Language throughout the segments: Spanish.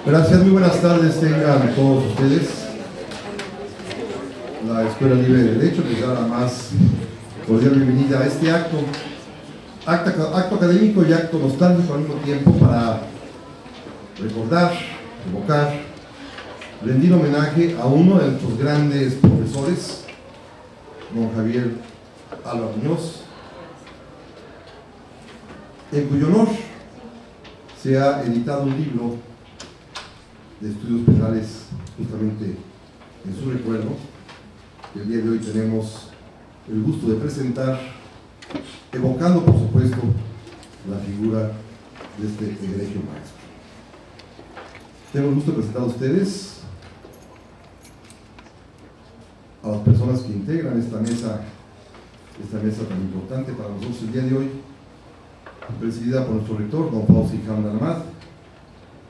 Gracias, muy buenas tardes tengan todos ustedes. La Escuela Libre de Derecho les da la más cordial bienvenida a este acto académico y acto nostálgico al mismo tiempo, para recordar, evocar, rendir homenaje a uno de nuestros grandes profesores, don Javier Alba Muñoz, en cuyo honor se ha editado un libro de estudios penales justamente en su recuerdo, que el día de hoy tenemos el gusto de presentar, evocando por supuesto la figura de este egregio maestro. Tengo el gusto de presentar a ustedes a las personas que integran esta mesa tan importante para nosotros el día de hoy, presidida por nuestro rector, don Fauzi Hamdan Ahmad,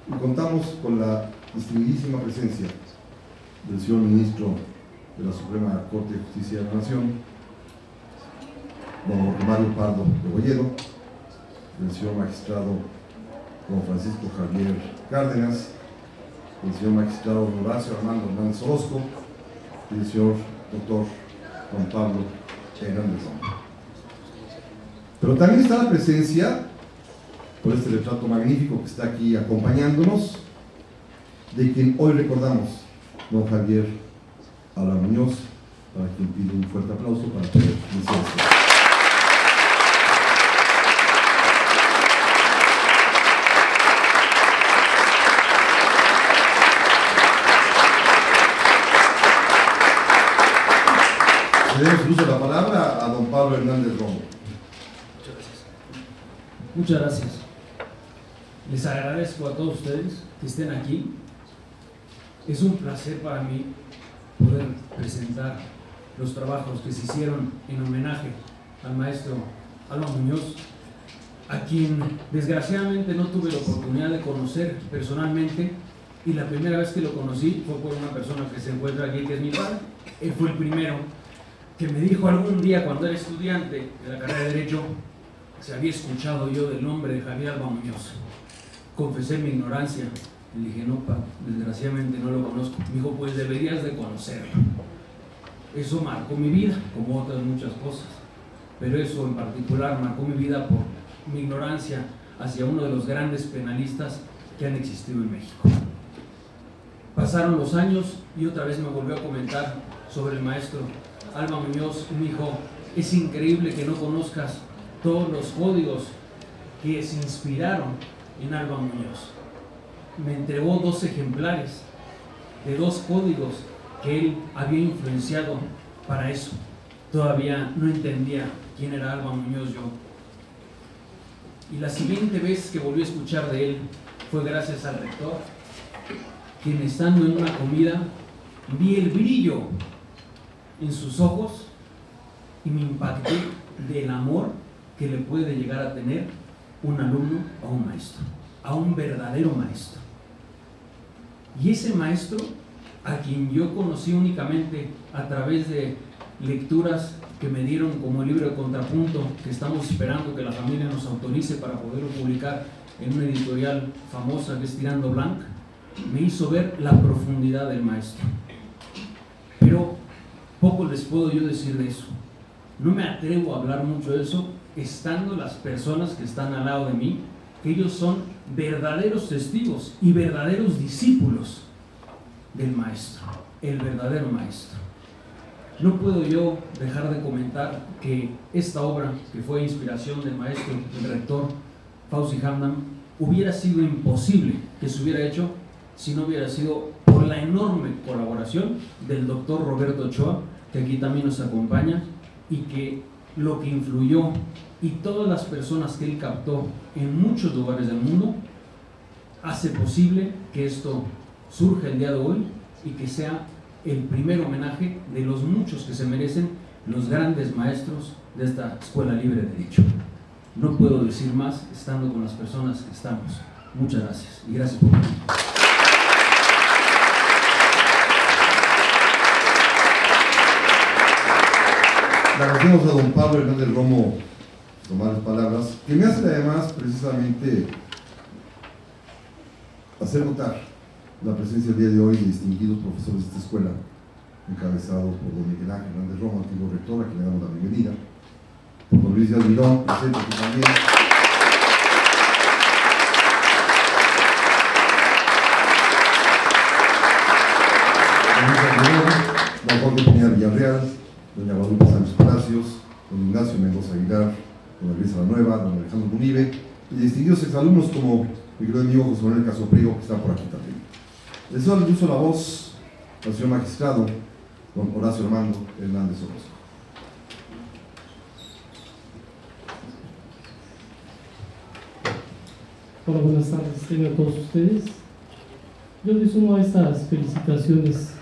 y contamos con la distinguidísima presencia del señor ministro de la Suprema Corte de Justicia de la Nación, don Mario Pardo Rebolledo, del señor magistrado don Francisco Javier Cárdenas, del señor magistrado don Horacio Armando Hernández Orozco y del señor doctor Juan Pablo Hernández Romo. Pero también está la presencia, por este retrato magnífico que está aquí acompañándonos, de quien hoy recordamos, don Javier Alba Muñoz, para quien pido un fuerte aplauso para poder iniciar esto. Le damos uso de la palabra a don Pablo Hernández Romo. Muchas gracias. Les agradezco a todos ustedes que estén aquí. Es un placer para mí poder presentar los trabajos que se hicieron en homenaje al maestro Alba Muñoz, a quien desgraciadamente no tuve la oportunidad de conocer personalmente, y la primera vez que lo conocí fue por una persona que se encuentra aquí, que es mi padre. Él fue el primero que me dijo algún día, cuando era estudiante de la carrera de Derecho, si había escuchado yo del nombre de Javier Alba Muñoz. Confesé mi ignorancia. Le dije, no, pa, desgraciadamente no lo conozco. Me dijo, pues deberías de conocerlo. Eso marcó mi vida, como otras muchas cosas. Pero eso en particular marcó mi vida por mi ignorancia hacia uno de los grandes penalistas que han existido en México. Pasaron los años y otra vez me volvió a comentar sobre el maestro Alba Muñoz. Me dijo, es increíble que no conozcas todos los códigos que se inspiraron en Alba Muñoz. Me entregó 2 ejemplares de 2 códigos que él había influenciado para eso. Todavía no entendía quién era Alba Muñoz yo. Y la siguiente vez que volví a escuchar de él fue gracias al rector, quien, estando en una comida, vi el brillo en sus ojos y me impacté del amor que le puede llegar a tener un alumno a un maestro, a un verdadero maestro. Y ese maestro, a quien yo conocí únicamente a través de lecturas que me dieron como el libro de Contrapunto, que estamos esperando que la familia nos autorice para poderlo publicar en una editorial famosa que es Tirando Blanc, me hizo ver la profundidad del maestro. Pero poco les puedo yo decir de eso. No me atrevo a hablar mucho de eso, estando las personas que están al lado de mí, que ellos son verdaderos testigos y verdaderos discípulos del maestro, el verdadero maestro. No puedo yo dejar de comentar que esta obra, que fue inspiración del maestro, el rector Fauzi Hamdan, hubiera sido imposible que se hubiera hecho si no hubiera sido por la enorme colaboración del doctor Roberto Ochoa, que aquí también nos acompaña, y que lo que influyó y todas las personas que él captó en muchos lugares del mundo hace posible que esto surja el día de hoy y que sea el primer homenaje de los muchos que se merecen los grandes maestros de esta Escuela Libre de Derecho. No puedo decir más estando con las personas que estamos. Muchas gracias y gracias por venir. Le agradecemos a don Pablo Hernández Romo tomar las palabras, que me hacen además precisamente hacer notar la presencia el día de hoy de distinguidos profesores de esta escuela, encabezados por don Miguel Ángel Hernández Romo, antiguo rector, a quien le damos la bienvenida, por don Luis Díaz Mirón, presente aquí también, don Jorge Pineda Villarreal, doña Guadalupe Sánchez Palacios, don Ignacio Mendoza Aguilar, don Luis Nueva, don Alejandro Munive, y distinguidos exalumnos como mi querido amigo José Manuel Casoprío, que está por aquí también. Les doy el uso la voz al señor magistrado, don Horacio Armando Hernández Orozco. Hola, buenas tardes, tengan todos ustedes. Yo me sumo a estas felicitaciones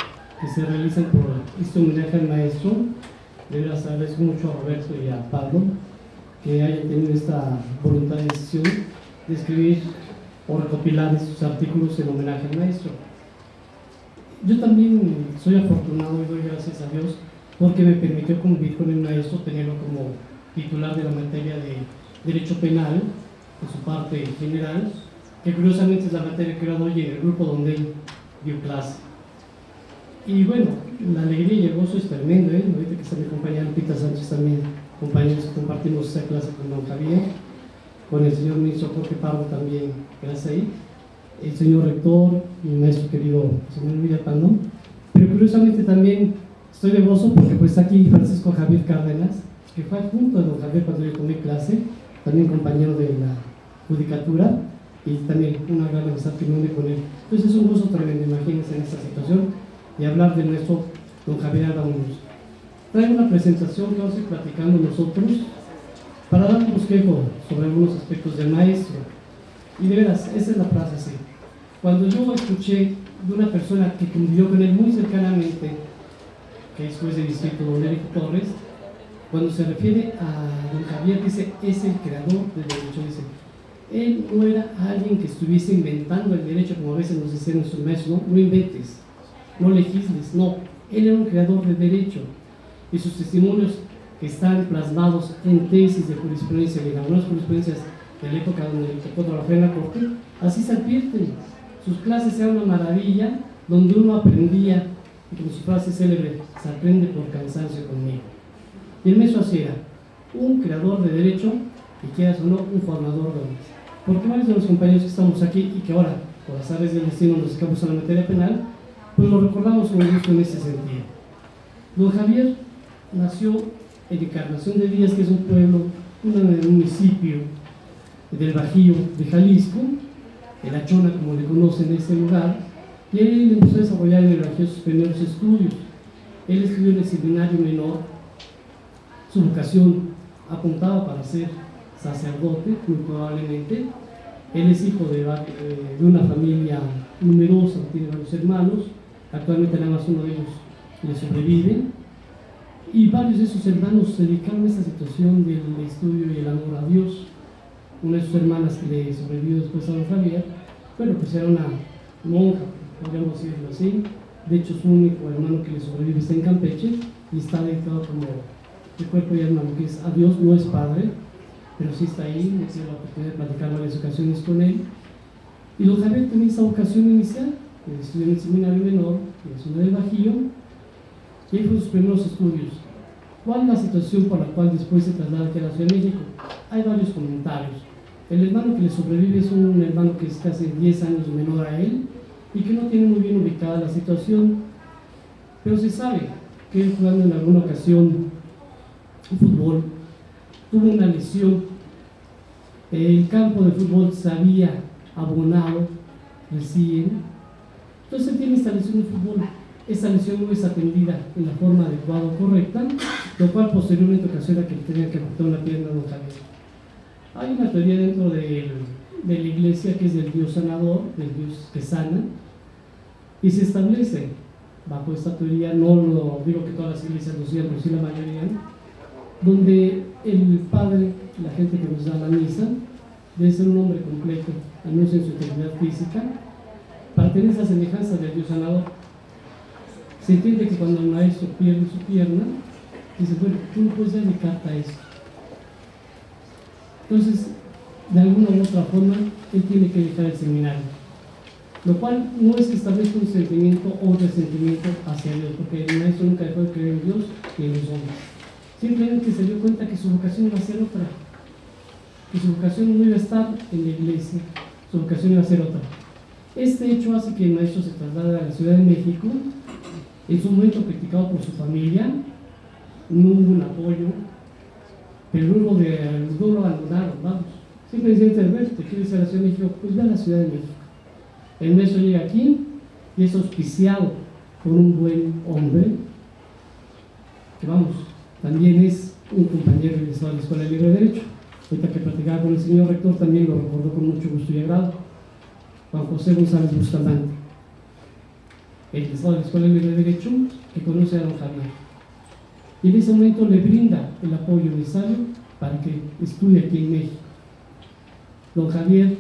que se realizan por este homenaje al maestro. De veras agradezco mucho a Roberto y a Pablo que hayan tenido esta voluntad de decisión de escribir o recopilar estos artículos en homenaje al maestro. Yo también soy afortunado y doy gracias a Dios porque me permitió convivir con el maestro, tenerlo como titular de la materia de Derecho Penal, en su parte general, que curiosamente es la materia que yo doy en el grupo donde él dio clase. Y bueno, la alegría y el gozo es tremendo, ahorita que está mi compañera Lupita Sánchez también, compañeros que compartimos esta clase con don Javier, con el señor ministro Jorge Pardo también, gracias ahí, el señor rector, mi maestro querido señor Villapando, pero curiosamente también estoy de gozo porque pues está aquí Francisco Javier Cárdenas, que fue junto a don Javier cuando yo tomé clase, también compañero de la judicatura, y también una gran amistad que me une con él. Entonces es un gozo tremendo, imagínense en esta situación, y hablar de nuestro don Javier Araújo. Traigo una presentación que vamos a ir platicando nosotros para dar un bosquejo sobre algunos aspectos del maestro. Y de veras, esa es la frase así. Cuando yo escuché de una persona que convivió con él muy cercanamente, que es juez de distrito, don Eric Torres, cuando se refiere a don Javier, dice, es el creador del derecho, dice. Él no era alguien que estuviese inventando el derecho, como a veces nos dicen nuestros maestros, no inventes, no legisles, no. Él era un creador del derecho. Y sus testimonios que están plasmados en tesis de jurisprudencia y en algunas jurisprudencias de la época donde el tocó trabajar en la corte, así se advierten. Sus clases eran una maravilla, donde uno aprendía, y como su frase célebre, se aprende por cansancio conmigo. Y el maestro así era, un creador de derecho, y quieras o no, un formador de hombres. Porque varios de los compañeros que estamos aquí, y que ahora, por azares del destino, nos escapamos a la materia penal, pues lo recordamos con gusto en ese sentido. Don Javier nació en Encarnación de Díaz, que es un pueblo, un municipio del Bajío de Jalisco, en La Chona, como le conocen en ese lugar, y él empezó a desarrollar en el Bajío sus primeros estudios. Él estudió en el seminario menor, su vocación apuntaba para ser sacerdote, muy probablemente. Él es hijo de una familia numerosa, tiene varios hermanos, actualmente nada más uno de ellos le sobrevive, y varios de sus hermanos se dedicaron a esta situación del estudio y el amor a Dios. Una de sus hermanas que le sobrevivió después a don Javier, bueno, pues era una monja, podríamos decirlo así. De hecho, su único hermano que le sobrevive está en Campeche y está dedicado como de cuerpo y alma, lo que es a Dios, no es padre, pero sí está ahí. He tenido la oportunidad de platicar varias ocasiones con él. Y don Javier tenía esa vocación inicial, que estudió en el seminario menor, en la zona del Bajío, y ahí fueron sus primeros estudios. ¿Cuál es la situación por la cual después se traslada aquí a la Ciudad de México? Hay varios comentarios. El hermano que le sobrevive es un hermano que es casi 10 años menor a él y que no tiene muy bien ubicada la situación, pero se sabe que él, jugando en alguna ocasión fútbol, tuvo una lesión. El campo de fútbol se había abonado recién, entonces él tiene esta lesión de fútbol. Esta lesión no es atendida en la forma adecuada o correcta, lo cual posteriormente ocasiona que tenga que cortar una pierna a don Javier. Hay una teoría dentro de la iglesia que es del Dios sanador, del Dios que sana, y se establece bajo esta teoría, no lo digo que todas las iglesias lo sigan, pero sí la mayoría, donde el padre, la gente que nos da la misa, debe ser un hombre completo, al menos en su integridad física, para tener esa semejanza del Dios sanador. Se entiende que cuando el maestro pierde su pierna, dice, bueno, tú no puedes dedicarte a esto. Entonces, de alguna u otra forma, él tiene que dejar el seminario. lo cual no es que establezca un sentimiento o resentimiento hacia Dios, porque el maestro nunca dejó de creer en Dios ni en los hombres. Simplemente se dio cuenta que su vocación iba a ser otra, que su vocación no iba a estar en la iglesia, su vocación iba a ser otra. Este hecho hace que el maestro se traslade a la Ciudad de México, en su momento criticado por su familia, no hubo un apoyo, pero luego no lo abandonaron, vamos. Simplemente, ¿te quieres ir a la Ciudad de México? Pues ve a la Ciudad de México. El maestro llega aquí y es auspiciado por un buen hombre, que vamos, también es un compañero egresado de la Escuela Libre de Derecho. Ahorita que platicaba con el señor rector también lo recordó con mucho gusto y agrado. Juan José González Bustamante, egresado de la Escuela Libre de Derecho, que conoce a don Javier. Y en ese momento le brinda el apoyo necesario para que estudie aquí en México. Don Javier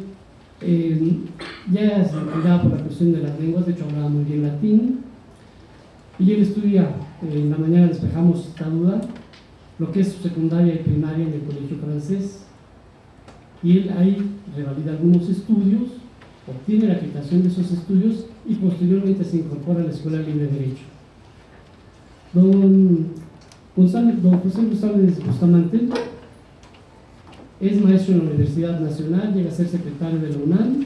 ya se cuidaba por la cuestión de las lenguas, de hecho hablaba muy bien latín, y él estudia, en la mañana despejamos esta duda, lo que es su secundaria y primaria en el colegio francés, y él ahí revalida algunos estudios, obtiene la acreditación de esos estudios y posteriormente se incorpora a la Escuela Libre de Derecho. Don José González Bustamante es maestro en la Universidad Nacional, llega a ser secretario de la UNAM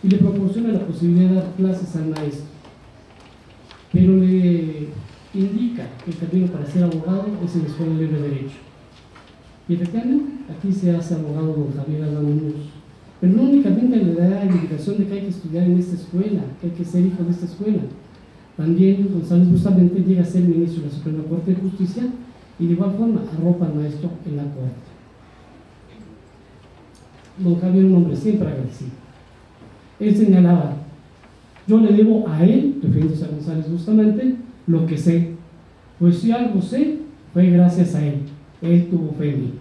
y le proporciona la posibilidad de dar clases al maestro, pero le indica que el camino para ser abogado es en la Escuela Libre de Derecho. Y efectivamente, aquí se hace abogado don Javier Aldana Muñoz, pero no únicamente le da la indicación de que hay que estudiar en esta escuela, que hay que ser hijo de esta escuela. También González Bustamante llega a ser ministro de la Suprema Corte de Justicia y de igual forma arropa al maestro en la corte. Don Javier, un hombre siempre agradecido. Él señalaba: yo le debo a él, refiriéndose a González Bustamante, lo que sé, pues si algo sé, fue gracias a él. Él tuvo fe en mí.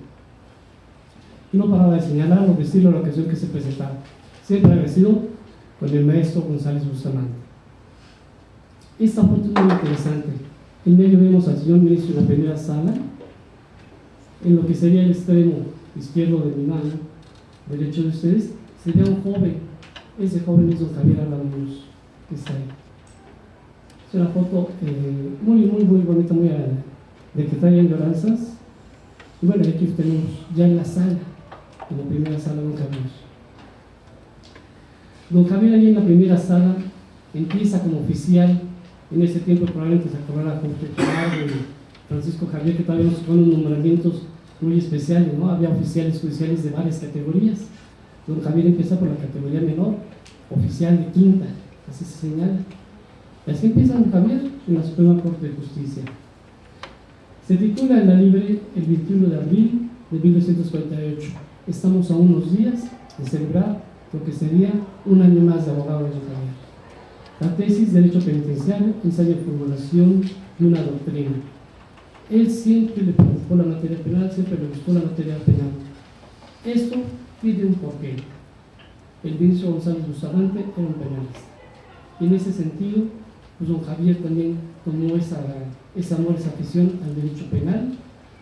No paraba de señalarlo, decirlo a la ocasión que se presentaba. Siempre agradecido con el maestro González Bustamante. Esta foto es muy interesante. En medio vemos al señor ministro en la primera sala, en lo que sería el extremo izquierdo de mi mano, derecho de ustedes, sería un joven. Ese joven es don Javier Aldana Muñoz, que está ahí. Es una foto muy bonita, muy agradable, de que traen lloranzas. Y bueno, aquí tenemos ya en la sala, en la primera sala, don Javier. Don Javier, ahí en la primera sala, empieza como oficial. En ese tiempo probablemente se acordara Jorge Gerardo y Francisco Javier, que todavía nos fueron nombramientos muy especiales, ¿no? Había oficiales judiciales de varias categorías. Don Javier empieza por la categoría menor, oficial de quinta, así se señala. Y así empieza don Javier en la Suprema Corte de Justicia. Se titula en la Libre el 21 de abril de 1948. Estamos a unos días de celebrar lo que sería un año más de abogado de don Javier. La tesis Derecho Penitenciario, ensayo de formulación de una doctrina. Él siempre le preocupó la materia penal, siempre le gustó la materia penal. Esto tiene un porqué. El ministro González Bustamante era un penalista. Y en ese sentido, pues don Javier también tomó ese amor, esa afición al derecho penal.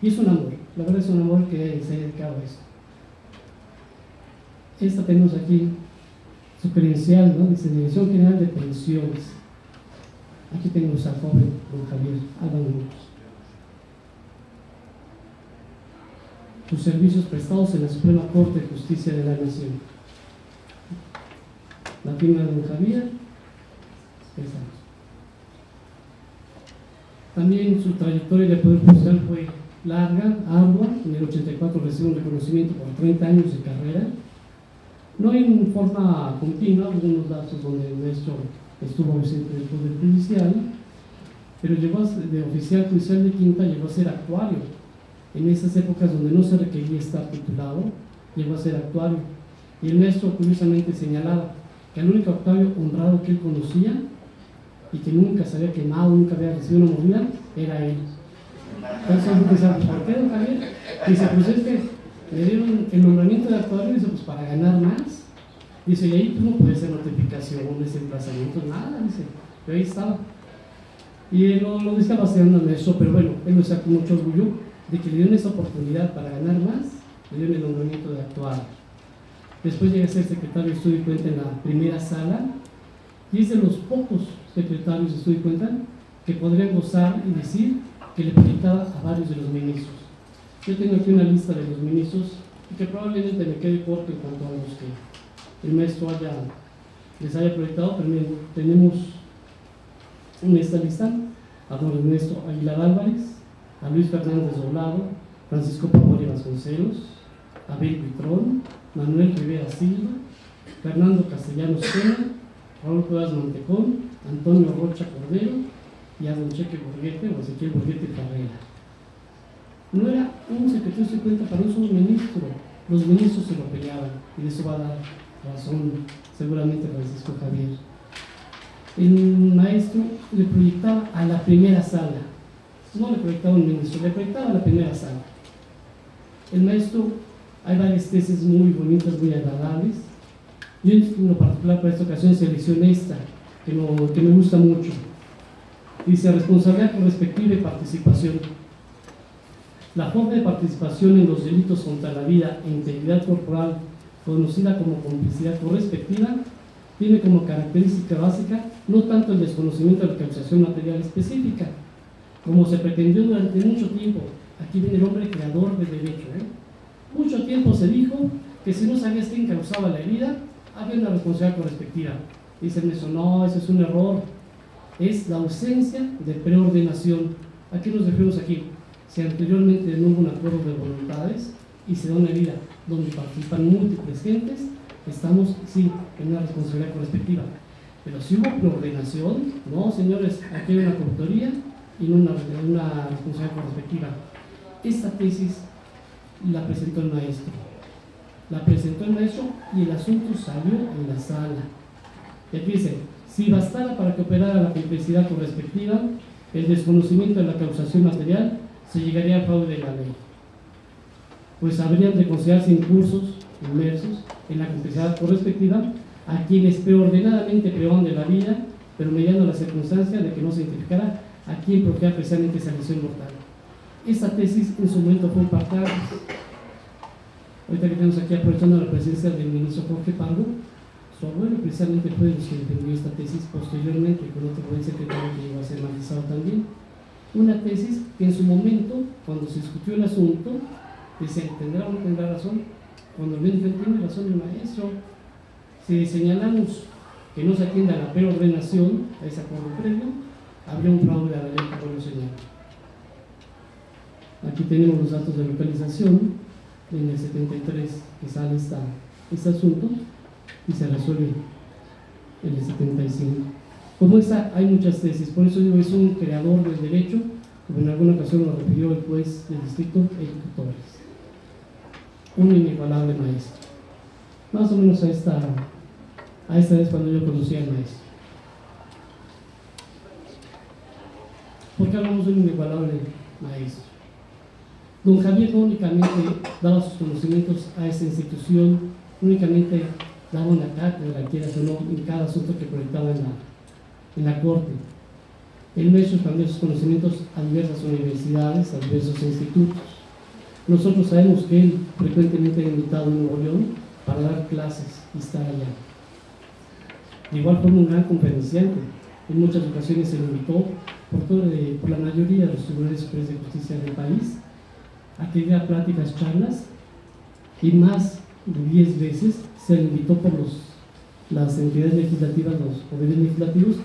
Y es un amor, la verdad es un amor que se ha dedicado a eso. Esta tenemos aquí su credencial, ¿no? Dice Dirección General de Pensiones. Aquí tenemos al joven don Javier Aldana Muñoz. Sus servicios prestados en la Suprema Corte de Justicia de la Nación. La firma de don Javier. También su trayectoria de poder judicial fue larga, ardua. En el 84 recibe un reconocimiento por 30 años de carrera. No en forma continua, algunos datos donde el maestro estuvo ausente del Poder Judicial, pero llegó de oficial judicial de quinta, llegó a ser actuario. En esas épocas donde no se requería estar titulado, llegó a ser actuario. Y el maestro curiosamente señalaba que el único actuario honrado que él conocía y que nunca se había quemado, nunca había recibido una mordida, era él. Entonces, ¿por qué, don Javier? Dice, pues es que le dieron el nombramiento de actuario, dice, pues para ganar más. Dice, y ahí pues no puede ser notificaciones, emplazamientos, nada, dice, pero ahí estaba. Y él lo decía baseando en eso, pero bueno, él lo decía con mucho orgullo de que le dieron esa oportunidad para ganar más, le dieron el nombramiento de actuario. Después llega a ser secretario de Estudio y Cuenta en la primera sala, y es de los pocos secretarios, estoy cuenta, que podrían gozar y decir que le proyectaba a varios de los ministros. Yo tengo aquí una lista de los ministros y que probablemente me quede corto en cuanto a los que el maestro les haya proyectado, pero miren, tenemos en esta lista a don Ernesto Aguilar Álvarez, a Luis Fernández Doblado, Francisco Pavón Vasconcelos, Abel Buitrón, Manuel Rivera Silva, Fernando Castellanos Pena, Raúl Cuevas Mantecón, Antonio Rocha Cordero y a don Cheque Borguete o Ezequiel Borguete Carrera. No era un secretario de cuenta para un solo ministro, los ministros se lo peleaban, y de eso va a dar razón seguramente Francisco Javier. El maestro le proyectaba a la primera sala, no le proyectaba a un ministro, le proyectaba a la primera sala. El maestro, hay varias tesis muy bonitas, muy agradables. Yo en lo particular para esta ocasión seleccioné esta, que me gusta mucho. Dice: responsabilidad correspectiva y participación. La forma de participación en los delitos contra la vida e integridad corporal, conocida como complicidad correspectiva, tiene como característica básica no tanto el desconocimiento de la causación material específica, como se pretendió durante mucho tiempo. Aquí viene el hombre creador del derecho. Mucho tiempo se dijo que si no sabías quién causaba la herida, había una responsabilidad correspectiva. Dicen eso, no, eso es un error. Es la ausencia de preordenación. ¿A qué nos referimos aquí? Si anteriormente no hubo un acuerdo de voluntades y se da una herida donde participan múltiples gentes, estamos, sí, en una responsabilidad correspectiva. Pero si hubo preordenación, no, señores, aquí hay una coautoría y no una responsabilidad correspectiva. Esta tesis la presentó el maestro. Y el asunto salió en la sala. Y aquí dice: si bastara para que operara la complicidad correspectiva, el desconocimiento de la causación material, se llegaría al fraude de la ley, pues habrían de considerarse incursos inmersos en la complicidad correspectiva a quienes preordenadamente privaban de la vida, pero mediando la circunstancia de que no se identificara a quien procura precisamente esa lesión mortal. Esta tesis en su momento fue un parteaguas. Ahorita que tenemos aquí, aprovechando la presencia del ministro Jorge Pardo, su abuelo precisamente fue de los que defendió esta tesis posteriormente, con otro buen secretario que llegó a ser magistrado también. Una tesis que en su momento, cuando se discutió el asunto, dice: ¿tendrá o no tendrá razón? Cuando el médico tiene razón el maestro. Si señalamos que no se atienda a la preordenación, a ese acuerdo previo, habría un fraude a la ley, como lo señala. Aquí tenemos los datos de localización. En el 73 que sale este asunto y se resuelve en el 75. Como esta, hay muchas tesis, por eso digo, es un creador del derecho, como en alguna ocasión lo refirió el juez del distrito, Eric Torres. Un inigualable maestro. Más o menos a esta vez cuando yo conocí al maestro. ¿Por qué hablamos de un inigualable maestro? Don Javier no únicamente daba sus conocimientos a esa institución, únicamente daba una cátedra, quieras o no, en cada asunto que proyectaba en la corte. El maestro expandió sus conocimientos a diversas universidades, a diversos institutos. Nosotros sabemos que él frecuentemente era invitado en Nuevo León para dar clases y estar allá. De igual forma, un gran conferenciante. En muchas ocasiones se lo invitó por la mayoría de los tribunales superiores de justicia del país a que diera pláticas, charlas, y más de 10 veces se le invitó por las entidades legislativas, los poderes legislativos,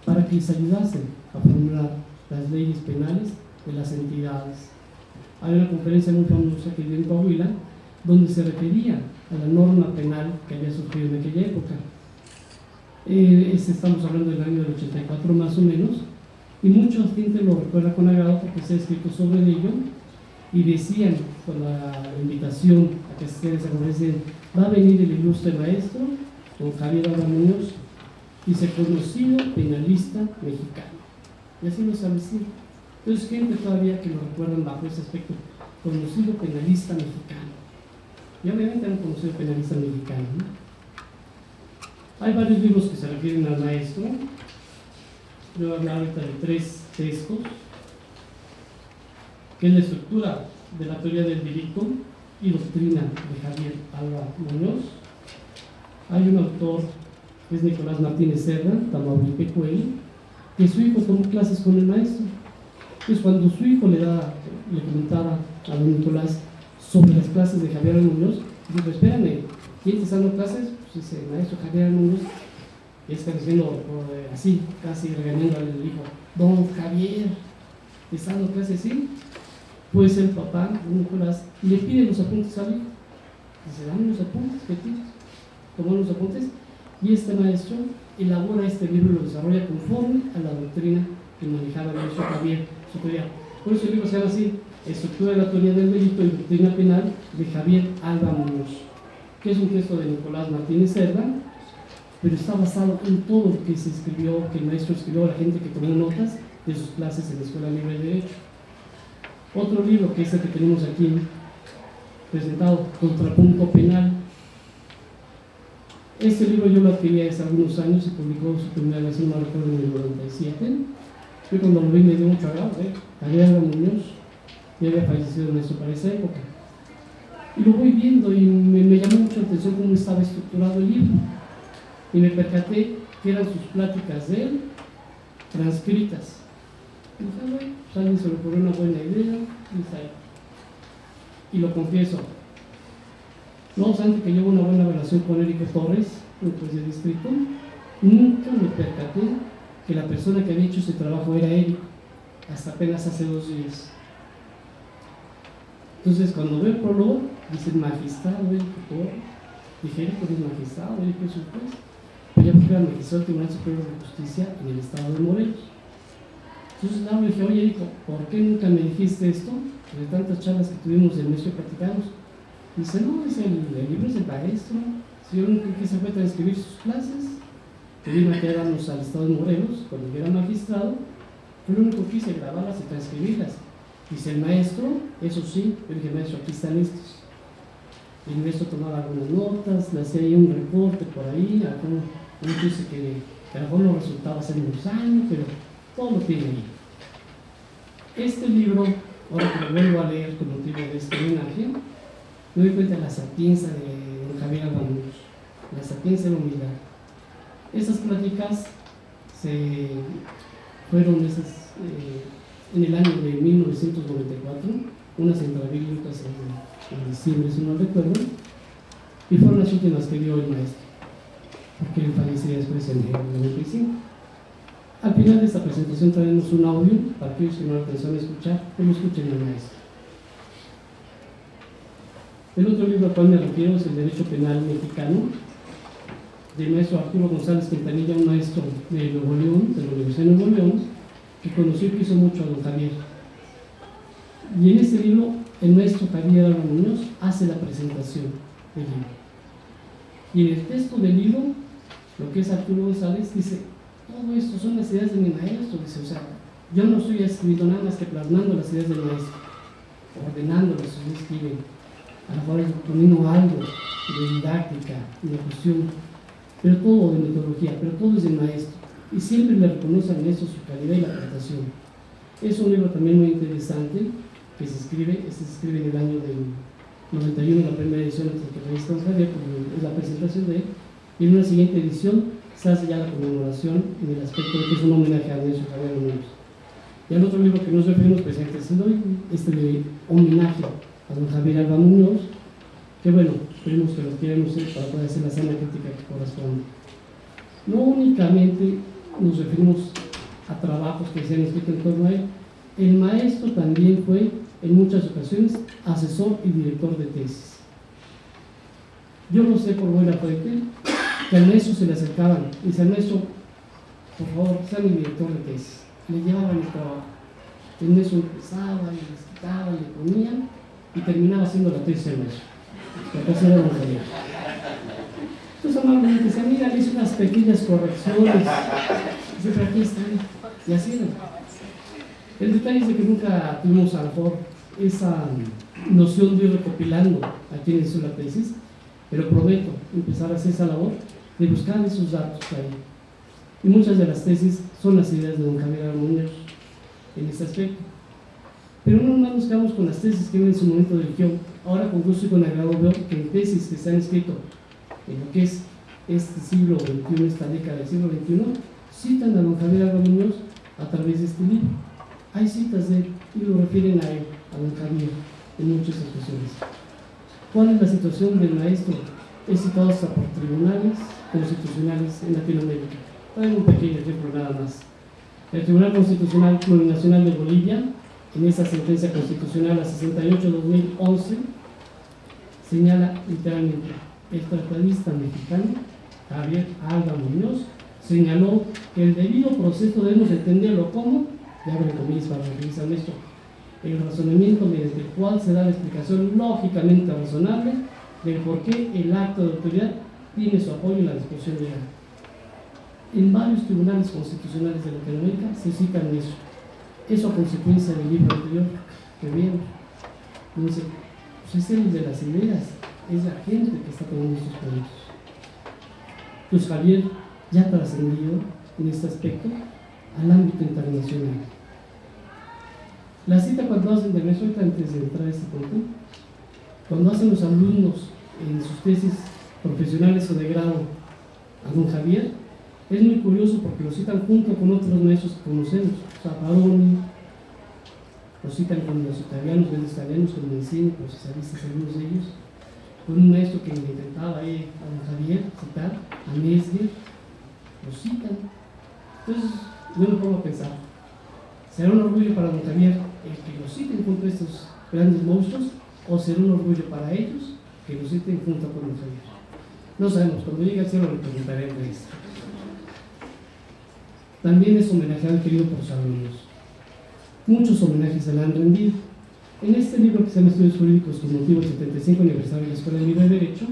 para que les ayudasen a formular las leyes penales de las entidades. Hay una conferencia muy famosa que dio en Coahuila, donde se refería a la norma penal que había surgido en aquella época. Estamos hablando del año del 84 más o menos, y mucha gente lo recuerda con agrado porque se ha escrito sobre ello, y decían con la invitación a que se esa conferencia: va a venir el ilustre maestro, don Javier Álvarez Muñoz, dice, conocido penalista mexicano. Y así lo establecieron. Entonces, gente todavía que lo recuerdan bajo ese aspecto, conocido penalista mexicano. Y obviamente era un conocido penalista mexicano, ¿no? Hay varios libros que se refieren al maestro. Yo voy a hablar ahorita de 3 textos, que es la estructura de la teoría del delito y doctrina de Javier Álvarez Muñoz. Hay un autor que es Nicolás Martínez Serra, Tamaulipecuel, que su hijo tomó clases con el maestro. Entonces, cuando su hijo le comentaba a don Nicolás sobre las clases de Javier Muñoz, dijo: espérame, ¿quién te está dando clases? Pues dice el maestro Javier Muñoz. Y está diciendo así, casi regañando al hijo: don Javier, ¿te está dando clases? Sí. Pues el papá, don Nicolás, le pide los apuntes al hijo. Dice: dame los apuntes que tienes. Tomó los apuntes y este maestro elabora este libro y lo desarrolla conforme a la doctrina que manejaba el maestro Javier. Por eso el libro se llama así: Estructura de la teoría del delito y doctrina penal de Javier Alba Muñoz, que es un texto de Nicolás Martínez Cerda, pero está basado en todo lo que se escribió, que el maestro escribió a la gente que tomó notas de sus clases en la Escuela Libre de Derecho. Otro libro, que es el que tenemos aquí presentado, Contrapunto Penal. Este libro yo lo adquirí hace algunos años y publicó su primera vez, no me recuerdo, en el 97. Yo cuando lo vi me dio mucho agrado, Javier Alba Muñoz ya había fallecido el maestro para esa época. Y lo voy viendo y me llamó mucho la atención cómo estaba estructurado el libro. Y me percaté que eran sus pláticas de él transcritas. Y dije: bueno, pues a alguien se le ocurrió una buena idea, y lo confieso. No obstante que llevo una buena relación con Érico Torres, un juez de distrito, nunca me percaté que la persona que había hecho ese trabajo era Érico, hasta apenas hace 2 días. Entonces, cuando veo el prólogo, dice: magistrado Érico Torres. Dije: Érico es magistrado, Érico es un juez. Pero ya porque era magistrado del Tribunal Superior de Justicia en el estado de Morelos. Entonces le dije: oye Érico, ¿por qué nunca me dijiste esto? De tantas charlas que tuvimos del maestro y platicamos. Dice: no, es el libro es el maestro. Si yo nunca quise fue transcribir sus clases, que vino a quedarnos al estado de Morelos cuando yo era magistrado, fue lo único que hice, grabarlas y transcribirlas. Dice el maestro: eso sí. Yo dije: maestro, aquí están estos. Y el maestro tomaba algunas notas, le hacía ahí un reporte por ahí, mucho dice que a lo mejor no resultaba ser muy sano, pero todo lo tiene ahí. Este libro, ahora que lo vuelvo a leer con motivo de este homenaje, me doy cuenta de la sapiencia de don Javier Alba Muñoz, la sapiencia de la humildad. Esas pláticas fueron en el año de 1994, unas entrevistas en diciembre, si no recuerdo, y fueron las últimas que dio el maestro, porque él falleció después en el 95. Al final de esta presentación traemos un audio para aquellos que no alcanzaron a escuchar, que lo escuchen al maestro. El otro libro al cual me refiero es el Derecho Penal Mexicano, del maestro Arturo González Quintanilla, un maestro de Nuevo León, de la Universidad de Nuevo León, que conoció y quiso mucho a don Javier. Y en este libro, el maestro Javier Alba Muñoz hace la presentación del libro. Y en el texto del libro, lo que es Arturo González dice: todo esto son las ideas de mi maestro. Dice: o sea, yo no estoy escribiendo nada más que plasmando las ideas del maestro, ordenándolas, si no escriben, a lo mejor poniendo algo de didáctica, de cuestión, pero todo de metodología, pero todo es del maestro. Y siempre le reconoce al maestro su calidad y la presentación. Es un libro también muy interesante que se escribe en el año del 91, la primera edición de que revista Javier, es la presentación de él, y en una siguiente edición se hace ya la conmemoración en el aspecto de que es un homenaje al maestro Javier Muñoz. Y al otro libro que nos referimos presentes hoy, de homenaje a don Javier Alba Muñoz, que bueno, esperemos que lo quieran ustedes para poder hacer la sana crítica que corresponde. No únicamente nos referimos a trabajos que se han escrito en torno a él, el maestro también fue en muchas ocasiones asesor y director de tesis. Yo lo sé por buena fuente, que al maestro se le acercaban y decían: maestro, por favor, sea mi director de tesis. Le llevaban el trabajo. El maestro empezaba, y les quitaba, le ponían y terminaba haciendo la tesis del maestro. La tesis era don Javier. Entonces amablemente decían: mira, le hice unas pequeñas correcciones. Dice: pero aquí están. Y así era. El detalle es de que nunca tuvimos a lo mejor esa noción de ir recopilando a quien hizo la tesis, pero prometo empezar a hacer esa labor de buscar esos datos ahí. Y muchas de las tesis son las ideas de don Javier Alba Muñoz en este aspecto. Pero no nos quedamos con las tesis que él en su momento dirigió. Ahora con gusto y con agrado veo que en tesis que se han escrito en lo que es este siglo XXI, esta década del siglo XXI, citan a don Javier Alba Muñoz a través de este libro. Hay citas de él y lo refieren a él, a don Javier, en muchas ocasiones. ¿Cuál es la situación del maestro? Es citado hasta por tribunales constitucionales en Latinoamérica. Traigo un pequeño ejemplo nada más. El Tribunal Constitucional Plurinacional de Bolivia, en esa sentencia constitucional a 68-2011, señala literalmente: el tratadista mexicano Javier Alba Muñoz señaló que el debido proceso debemos entenderlo como, y abre comillas para referirse a esto, el razonamiento mediante el cual se da la explicación lógicamente razonable del por qué el acto de autoridad tiene su apoyo en la disposición legal. En varios tribunales constitucionales de Latinoamérica se citan eso a consecuencia del libro anterior que vieron. Entonces, pues es el de las ideas, es la gente que está tomando estos proyectos. Pues Javier ya ha trascendido en este aspecto al ámbito internacional. La cita cuando hacen de Venezuela, antes de entrar a este punto, cuando hacen los alumnos en sus tesis profesionales o de grado a don Javier, es muy curioso porque lo citan junto con otros maestros que conocemos, Zaffaroni, lo citan con los italianos, grandes italianos, con Mancini, procesalistas, algunos de ellos, con un maestro que le intentaba a don Javier citar, a Mesger, lo citan. Entonces, yo me pongo a pensar, ¿será un orgullo para don Javier el que lo citen junto a estos grandes monstruos, o será un orgullo para ellos que lo citen junto con don Javier? No sabemos, cuando llegue al cielo le preguntaré de esto. También es homenajeado y querido por sus alumnos. Muchos homenajes se le han rendido. En este libro que se llama Estudios Jurídicos con motivo del 75 aniversario de la Escuela de Libre Derecho,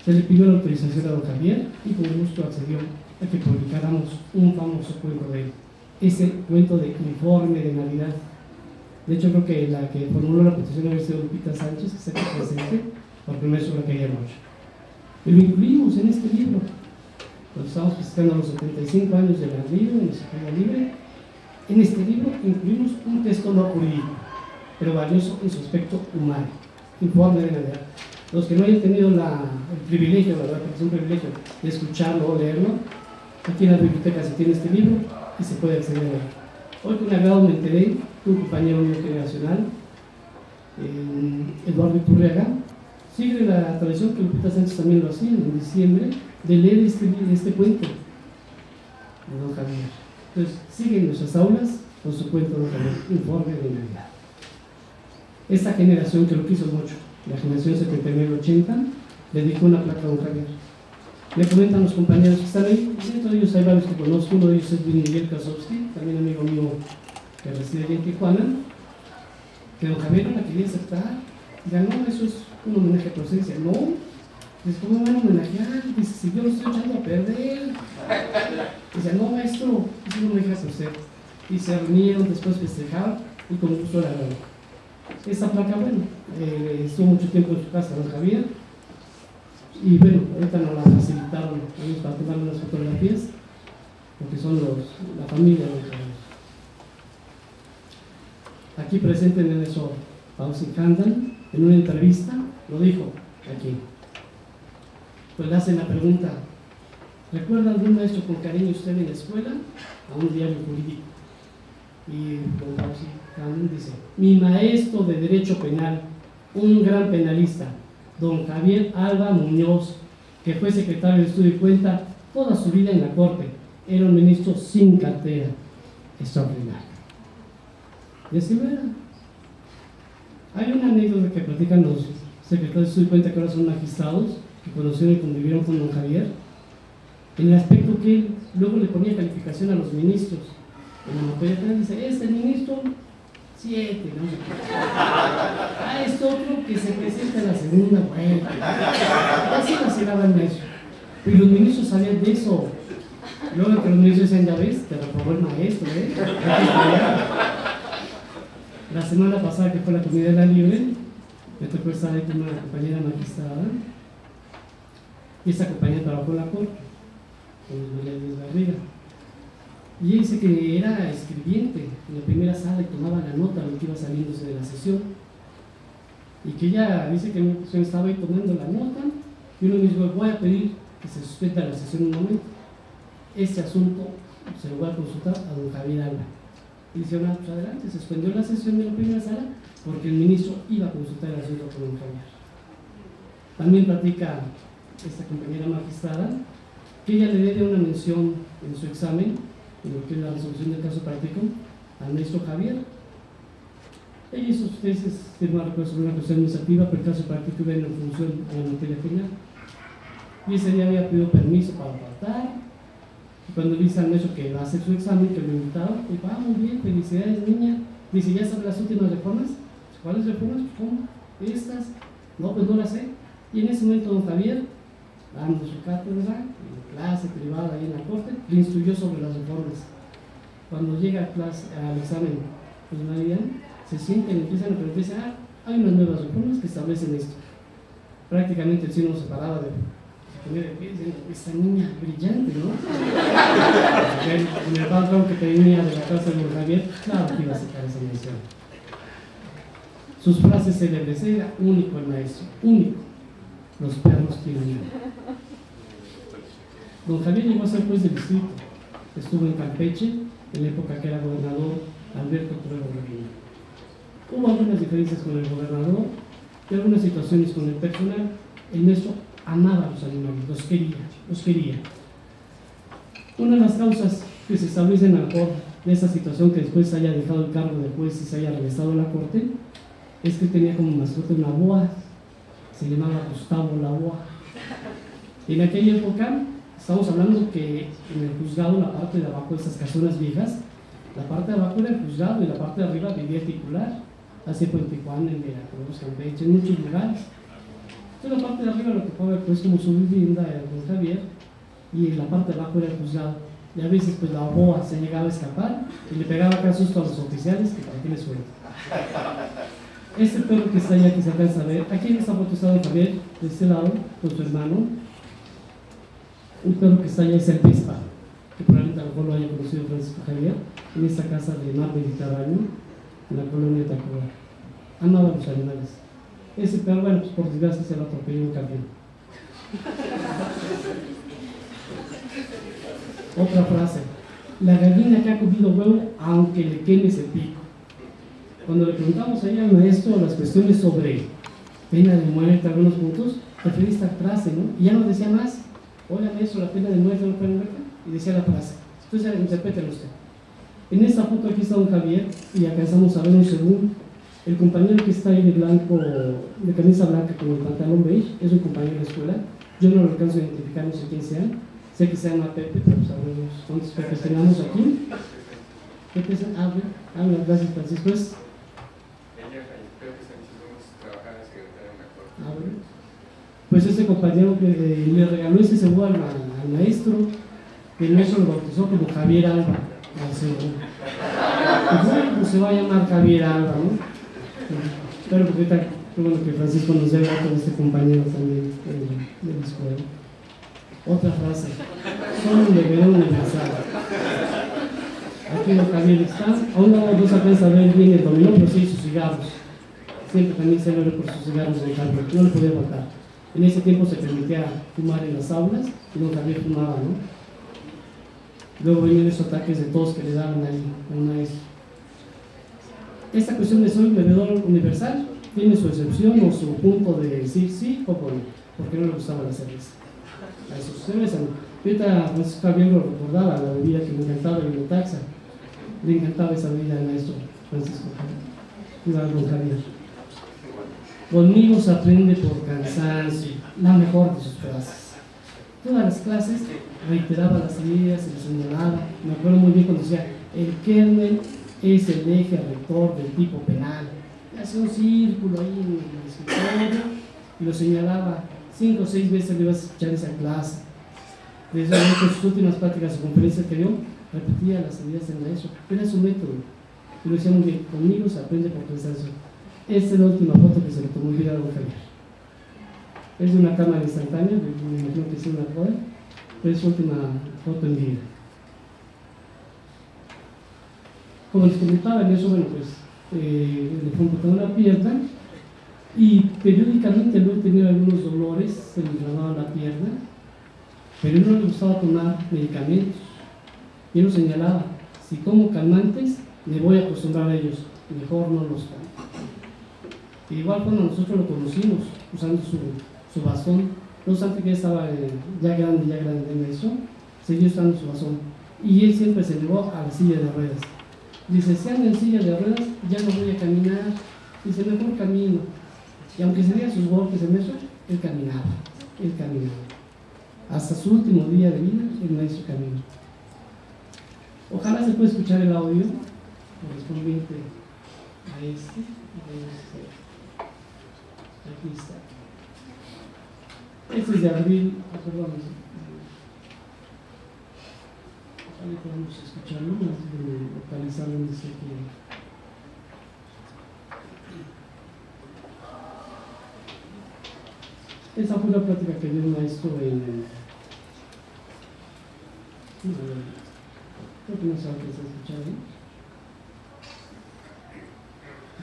se le pidió la autorización a don Javier y con gusto accedió a que publicáramos un famoso cuento de él, ese cuento de Informe de Navidad. De hecho, creo que la que formuló la petición había sido Lupita Sánchez, que se presente por primera vez sobre aquella noche. Y lo incluimos en este libro. Cuando estamos festejando los 75 años de la LIBRE, en la Escuela Libre, en este libro incluimos un texto no jurídico, pero valioso en su aspecto humano, Informe de Navidad. Los que no hayan tenido el privilegio, la verdad, porque es un privilegio, de escucharlo o leerlo, aquí en la biblioteca se tiene este libro y se puede acceder a él. Hoy con agrado me enteré, un compañero mío generacional, Eduardo Iturriaga, sigue la tradición que Lupita Sánchez también lo hacía en diciembre, de leer este cuento de don Javier. Entonces, sigue en nuestras aulas con su cuento de don Javier, Informe de Navidad. Esta generación que lo quiso mucho, la generación 79-80, le dedicó una placa a don Javier. Me comentan los compañeros que están ahí, dentro de ellos hay varios que conozco, uno de ellos es Miguel Kasowski, también amigo mío que reside allí en Tijuana, que don Javier no la quería aceptar. Ya no, eso es un homenaje a tu ausencia. No, dice, ¿cómo me van a homenajear? Dice, si yo lo estoy echando a perder. Dice, no, maestro, eso no me dejas hacer. Y se reunieron, después festejaron y con gusto la agarraron. Esta placa, bueno, estuvo mucho tiempo en su casa don Javier. Y bueno, ahorita nos la facilitaron ellos para tomar unas fotografías, porque son la familia de don Javier. Aquí presenten en eso Fauzi Handan, en una entrevista, lo dijo aquí. Pues le hacen la pregunta: ¿recuerda algún maestro con cariño usted en la escuela? A un diario jurídico. Y don Fauzi Handan dice: mi maestro de Derecho Penal, un gran penalista, don Javier Alba Muñoz, que fue secretario de Estudio y Cuenta toda su vida en la Corte, era un ministro sin cartera, extraordinario. Y así lo era. Hay una anécdota que platican los secretarios de Estudio y Cuenta, que ahora son magistrados, que conocieron y convivieron con don Javier, en el aspecto que él luego le ponía calificación a los ministros. En la materia penal dice: este ministro 7, ¿no? Ah, es otro que se presenta en la segunda vuelta. Así vacilaba el maestro. Y los ministros sabían de eso. Luego que los ministros decían: ya ves, te reprobó el maestro, ¿eh? La semana pasada, que fue la comida de la Libre, me tocó estar ahí con una compañera magistrada. Y esa compañera trabajó en la corte, con María Luis Garriga. Y ella dice que era escribiente en la primera sala y tomaba la nota de lo que iba saliéndose de la sesión. Y que ella dice que en una ocasión estaba ahí tomando la nota Y uno me dijo, voy a pedir que se suspenda la sesión un momento. Este asunto se lo voy a consultar a don Javier Alba. Y dice, pues adelante, se suspendió la sesión de la primera sala porque el ministro iba a consultar el asunto con don Javier. También platica esta compañera magistrada que ella le debe una mención en su examen, en lo que es la resolución del caso práctico, al maestro Javier. Ella hizo sus tesis, no recuerdo sobre una cuestión administrativa, pero el caso práctico iba en función a la materia final. Y ese día había pedido permiso para faltar. Y cuando le dice al maestro que va a hacer su examen, que lo invitaba, dijo, muy bien, felicidades niña. Dice, ¿ya sabes las últimas reformas? ¿Cuáles reformas? ¿Cómo? ¿Estas? No, pues no las sé. Y en ese momento don Javier, dando su cátedra, en clase privada ahí en la corte, le instruyó sobre las reformas. Cuando llega al examen, pues Marian, se sienten y empiezan a preguntarse, hay unas nuevas reformas que establecen esto. Prácticamente el cielo se paraba de poner de pie, diciendo, esta niña brillante, ¿no? En el background que tenía de la casa de don Javier, claro que iba a sacar esa mención. Sus frases célebres, era único el maestro, único. Los perros tienen miedo. Don Javier llegó a ser juez del distrito, estuvo en Campeche, en la época que era gobernador Alberto Trueba Reguín. Hubo algunas diferencias con el gobernador y algunas situaciones con el personal. El maestro amaba a los animales, los quería. Una de las causas que se establecen a favor de esa situación, que después haya dejado el cargo de juez y se haya regresado a la corte, es que tenía como mascota una boa, se llamaba Gustavo la boa. En aquella época, estamos hablando que en el juzgado, la parte de abajo de esas casonas viejas, la parte de abajo era el juzgado y la parte de arriba vivía el titular, así fue en Tijuana, en Veracruz, Campeche, en muchos lugares. Entonces la parte de arriba lo que fue pues como su vivienda era don Javier y en la parte de abajo era el juzgado. Y a veces pues la boa se llegaba a escapar y le pegaba acá susto a los oficiales que para qué les suelta. Este perro que está allá, que se alcanza a ver, aquí en esta foto está don Javier, de este lado, con su hermano. Un perro que está allá es el Vespa, que probablemente a lo mejor lo haya conocido Francisco Javier, en esta casa de mar Mediterráneo, en la colonia de Tacuba. Amaba a los animales. Ese perro, bueno, pues por desgracia se lo atropelló un camión. Otra frase: la gallina que ha comido huevo, aunque le quemes el pico. Cuando le preguntamos ahí al maestro las cuestiones sobre pena de muerte, algunos puntos, refería esta frase, ¿no? Y ya no decía más. Oiga, maestro, la pena de muerte, no pena de muerte. Y decía la frase. Entonces, interprételo usted. En esta foto aquí está don Javier, y alcanzamos a ver un segundo. El compañero que está ahí de blanco, de camisa blanca con el pantalón beige, es un compañero de la escuela. Yo no lo alcanzo a identificar, no sé quién sea. Sé que se llama Pepe, pero sabemos cuántos Pepes tenemos aquí. Pepe es, bueno, gracias Francisco. Bueno. Pues este compañero que le regaló ese cebú al maestro, el maestro lo bautizó como Javier Alba, al cebú. Pues se va a llamar Javier Alba, ¿no? Espero que ahorita, bueno, que Francisco nos dé con este compañero también de la escuela. Otra frase: son un deber universal. Aquí don Javier está, aún no se alcanza a ver bien el dominó, pero sí sus cigarros. Siempre también se ve por sus cigarros de Javier, no le podía faltar. En ese tiempo se permitía fumar en las aulas y don Javier fumaba, ¿no? Luego venían esos ataques de tos que le daban ahí a un maestro. Esta cuestión de soy un bebedor universal tiene su excepción o su punto de decir sí o no, porque no le gustaba la cerveza. A eso cerveza no. Ahorita Francisco Javier lo recordaba, la bebida que le encantaba el Metaxa. Le encantaba esa bebida al maestro Francisco Javier, don Javier. Conmigo se aprende por cansancio, la mejor de sus frases. Todas las clases reiteraba las ideas, se las señalaba. Me acuerdo muy bien cuando decía, el kernel es el eje rector del tipo penal. Hacía un círculo ahí en el escritorio y lo señalaba. 5 o 6 veces le iba a escuchar esa clase. Desde sus últimas prácticas o conferencias que dio, repetía las ideas del maestro. Era su método. Y lo decía muy bien, conmigo se aprende por cansancio. Esta es la última foto que se le tomó vida a don Javier. Es de una cámara instantánea, me imagino que es una joven, pero es su última foto en vida. Como les comentaba, en eso, bueno, pues le fue amputado una pierna Y periódicamente luego tenía algunos dolores, se me inflamaba la pierna, pero no le gustaba tomar medicamentos. Y él nos señalaba, si tomo calmantes, me voy a acostumbrar a ellos, mejor no los tomo. De igual forma nosotros lo conocimos usando su bastón, no obstante que estaba ya grande en eso, seguía usando su bastón. Y él siempre se llevó a la silla de ruedas. Dice, si ando en silla de ruedas, ya no voy a caminar. Dice, mejor camino. Y aunque se dieran sus golpes en eso, él caminaba. Hasta su último día de vida, el maestro caminó. Ojalá se pueda escuchar el audio correspondiente a este. Aquí está. Este es de abril, perdón. Ojalá podamos escucharlo, más de localizar donde se quiere. Esa fue la plática que dio el maestro creo que no se alcanza a escuchar, ¿no?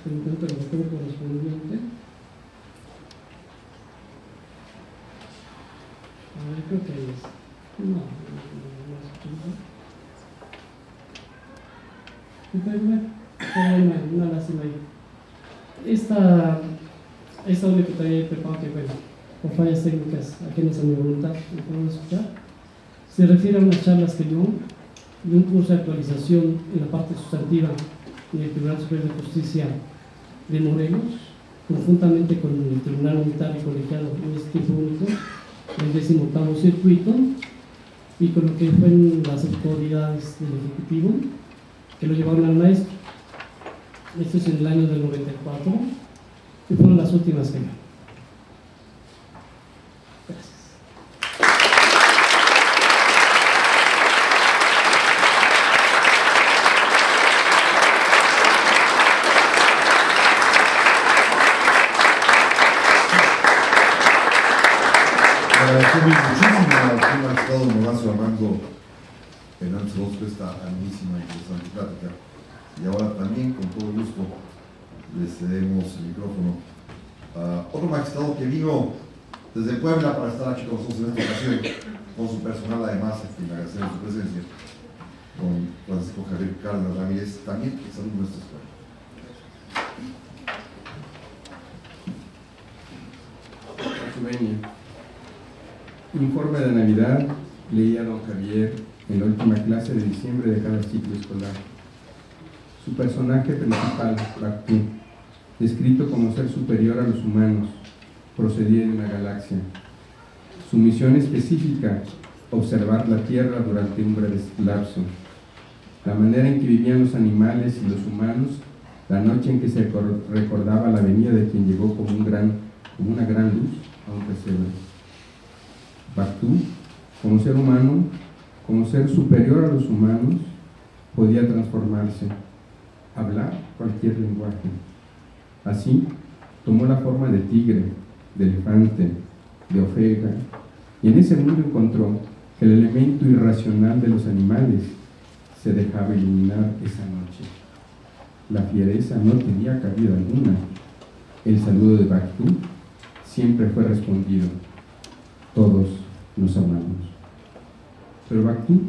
Pero encuentro el botón correspondiente. A ver, creo que ahí es. No escucho. Una lástima ahí. Esta audio que traía preparado, que bueno, por fallas técnicas ajenas a mi voluntad, no puedo escuchar, se refiere a unas charlas que dio de un curso de actualización en la parte sustantiva del Tribunal Superior de Justicia de Morelos, conjuntamente con el Tribunal Unitario Colegiado en este tipo único, el 18º circuito, y con lo que fueron las autoridades del Ejecutivo que lo llevaron al maestro. Esto es en el año del 94, que fueron las últimas que ganó. Agradecemos muchísimo al magistrado Horacio Armando Hernández Orozco esta amplísima y interesante plática. Y ahora también, con todo gusto, le cedemos el micrófono a otro magistrado que vino desde Puebla para estar aquí con nosotros en esta ocasión, con su personal además, a quien agradecemos su presencia, con Francisco Javier Cárdenas Ramírez, también exalumno de nuestra escuela. Informe de Navidad, leía don Javier en la última clase de diciembre de cada ciclo escolar. Su personaje principal, Baktú, descrito como ser superior a los humanos, procedía de una galaxia. Su misión específica, observar la Tierra durante un breve lapso. La manera en que vivían los animales y los humanos, la noche en que se recordaba la venida de quien llegó como una gran luz a un pesebre. Baktú, como ser humano, como ser superior a los humanos, podía transformarse, hablar cualquier lenguaje. Así, tomó la forma de tigre, de elefante, de ofelga, y en ese mundo encontró que el elemento irracional de los animales se dejaba iluminar esa noche. La fiereza no tenía cabida alguna. El saludo de Baktú siempre fue respondido: todos nos amamos. Pero Baktú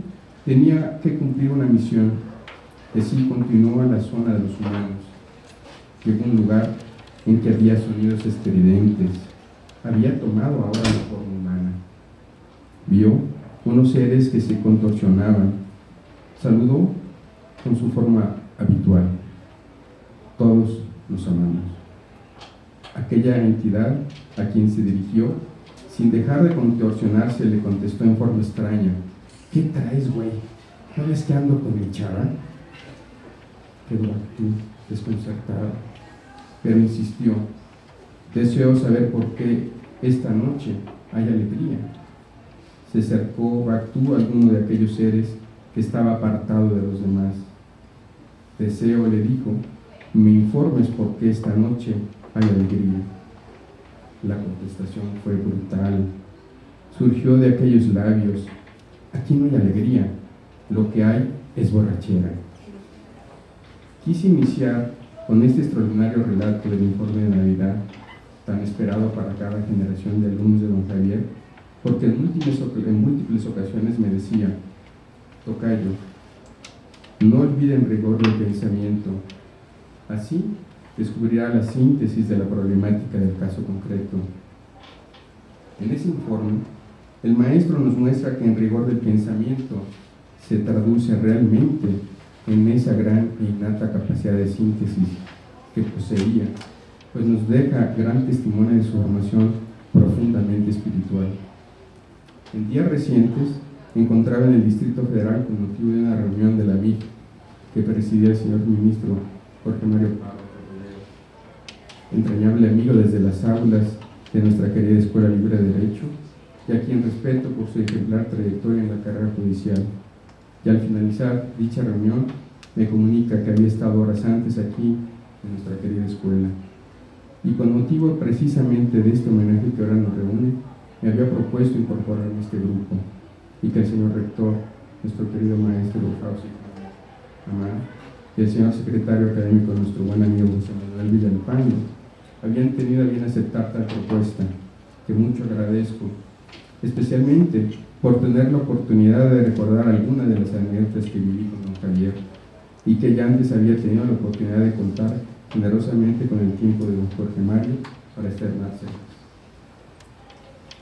tenía que cumplir una misión, y así continuó a la zona de los humanos. Llegó a un lugar en que había sonidos estridentes. Había tomado ahora la forma humana. Vio unos seres que se contorsionaban. Saludó con su forma habitual: todos nos amamos. Aquella entidad a quien se dirigió, sin dejar de contorsionarse, le contestó en forma extraña: ¿qué traes, güey? ¿No ves que ando con mi chava? Quedó Baktú desconcertado, pero insistió: deseo saber por qué esta noche hay alegría. Se acercó Baktú a alguno de aquellos seres que estaba apartado de los demás. Deseo, le dijo, me informes por qué esta noche hay alegría. La contestación fue brutal. Surgió de aquellos labios: aquí no hay alegría, lo que hay es borrachera. Quise iniciar con este extraordinario relato del informe de Navidad tan esperado para cada generación de alumnos de don Javier, porque en múltiples ocasiones me decía: tocayo, no olviden rigor del pensamiento, así descubrirá la síntesis de la problemática del caso concreto. En ese informe, el maestro nos muestra que en rigor del pensamiento se traduce realmente en esa gran e innata capacidad de síntesis que poseía, pues nos deja gran testimonio de su formación profundamente espiritual. En días recientes me encontraba en el Distrito Federal con motivo de una reunión de la VIC que presidía el señor ministro Jorge Mario Pablo, entrañable amigo desde las aulas de nuestra querida Escuela Libre de Derecho, y a quien respeto por su ejemplar trayectoria en la carrera judicial. Y al finalizar dicha reunión, me comunica que había estado horas antes aquí, en nuestra querida escuela. Y con motivo precisamente de este homenaje que ahora nos reúne, me había propuesto incorporarme a este grupo, y que el señor rector, nuestro querido maestro Fausto Amar, y el señor secretario académico, nuestro buen amigo José Manuel Villalpando, habían tenido a bien aceptar tal propuesta, que mucho agradezco, especialmente por tener la oportunidad de recordar algunas de las anécdotas que viví con don Javier, y que ya antes había tenido la oportunidad de contar generosamente con el tiempo de don Jorge Mario para externárselas.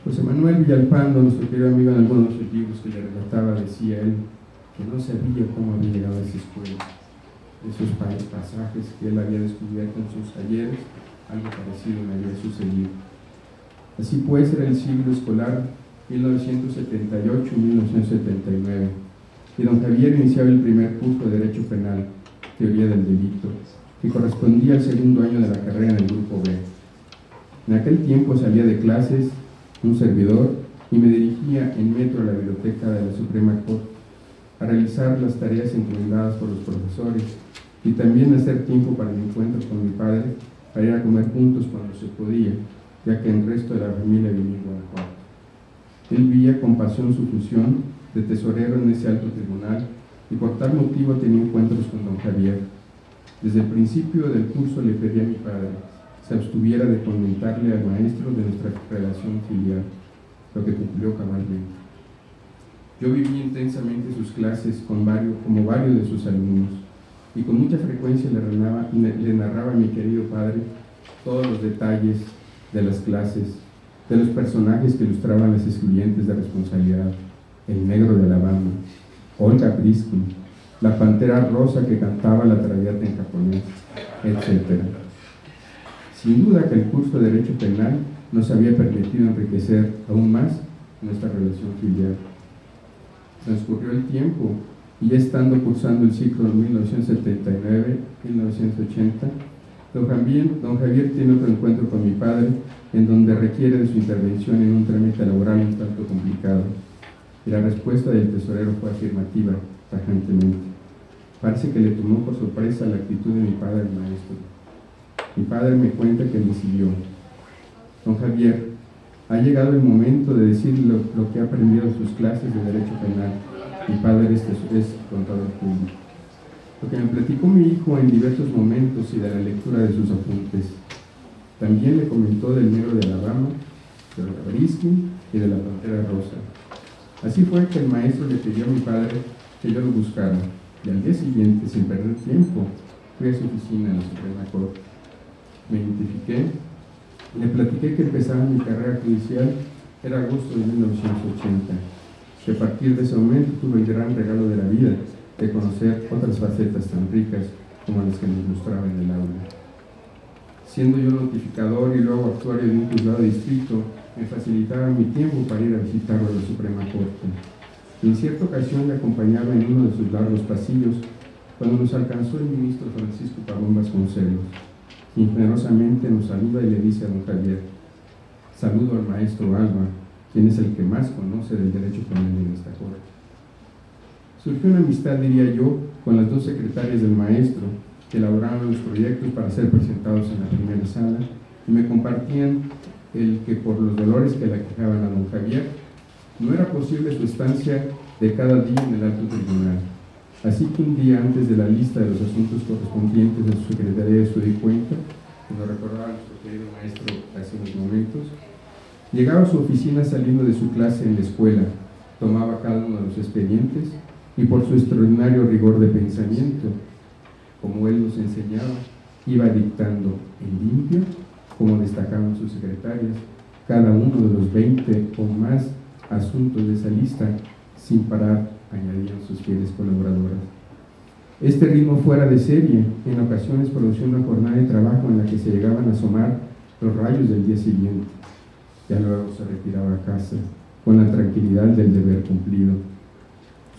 José Manuel Villalpando, nuestro querido amigo, en algunos de sus libros que le relataba, decía él que no sabía cómo había llegado a esa escuela, esos pasajes que él había descubierto en sus talleres, algo parecido me había sucedido. Así pues, era el siglo escolar 1978-1979, y don Javier iniciaba el primer curso de Derecho Penal, Teoría del Delito, que correspondía al segundo año de la carrera en el Grupo B. En aquel tiempo salía de clases un servidor y me dirigía en metro a la biblioteca de la Suprema Corte a realizar las tareas encomendadas por los profesores y también hacer tiempo para mi encuentro con mi padre para ir a comer juntos cuando se podía, ya que el resto de la familia vivía en Guanajuato. Él vivía con pasión su función de tesorero en ese alto tribunal y por tal motivo tenía encuentros con don Javier. Desde el principio del curso le pedí a mi padre se abstuviera de comentarle al maestro de nuestra relación filial, lo que cumplió cabalmente. Yo viví intensamente sus clases como varios de sus alumnos, y con mucha frecuencia le narraba a mi querido padre todos los detalles de las clases, de los personajes que ilustraban las excluyentes de responsabilidad, el negro de Alabama, Olga Briskin, la pantera rosa que cantaba la traviata en japonés, etc. Sin duda que el curso de Derecho Penal nos había permitido enriquecer aún más nuestra relación filial. Transcurrió el tiempo y ya estando cursando el ciclo 1979-1980, don Javier tiene otro encuentro con mi padre en donde requiere de su intervención en un trámite laboral un tanto complicado. Y la respuesta del tesorero fue afirmativa, tajantemente. Parece que le tomó por sorpresa la actitud de mi padre el maestro. Mi padre me cuenta que le siguió: don Javier, ha llegado el momento de decir lo que ha aprendido en sus clases de Derecho Penal. Mi padre es contador público. Lo que me platicó mi hijo en diversos momentos y de la lectura de sus apuntes. También le comentó del negro de Alabama, de la Briskin y de la pantera rosa. Así fue que el maestro le pidió a mi padre que yo lo buscara, y al día siguiente, sin perder tiempo, fui a su oficina en la Suprema Corte. Me identifiqué, le platiqué que empezaba mi carrera judicial, era agosto de 1980, que a partir de ese momento tuve el gran regalo de la vida de conocer otras facetas tan ricas como las que nos mostraba en el aula. Siendo yo notificador y luego actuario de un juzgado de distrito, me facilitaba mi tiempo para ir a visitarlo a la Suprema Corte. Y en cierta ocasión le acompañaba en uno de sus largos pasillos cuando nos alcanzó el ministro Francisco Pavón Vasconcelos, quien generosamente nos saluda y le dice a don Javier: saludo al maestro Alba, quien es el que más conoce del derecho penal en esta corte. Surgió una amistad, diría yo, con las dos secretarias del maestro, que elaboraban los proyectos para ser presentados en la primera sala, y me compartían el que por los dolores que le aquejaban a don Javier, no era posible su estancia de cada día en el alto tribunal. Así que un día antes de la lista de los asuntos correspondientes de su secretaría se dio cuenta como recordaba nuestro querido maestro hace unos momentos. Llegaba a su oficina saliendo de su clase en la escuela, tomaba cada uno de los expedientes y por su extraordinario rigor de pensamiento, como él nos enseñaba, iba dictando en limpio, como destacaban sus secretarias, cada uno de los 20 o más asuntos de esa lista, sin parar, añadían sus fieles colaboradoras. Este ritmo fuera de serie en ocasiones producía una jornada de trabajo en la que se llegaban a asomar los rayos del día siguiente. Ya luego se retiraba a casa con la tranquilidad del deber cumplido.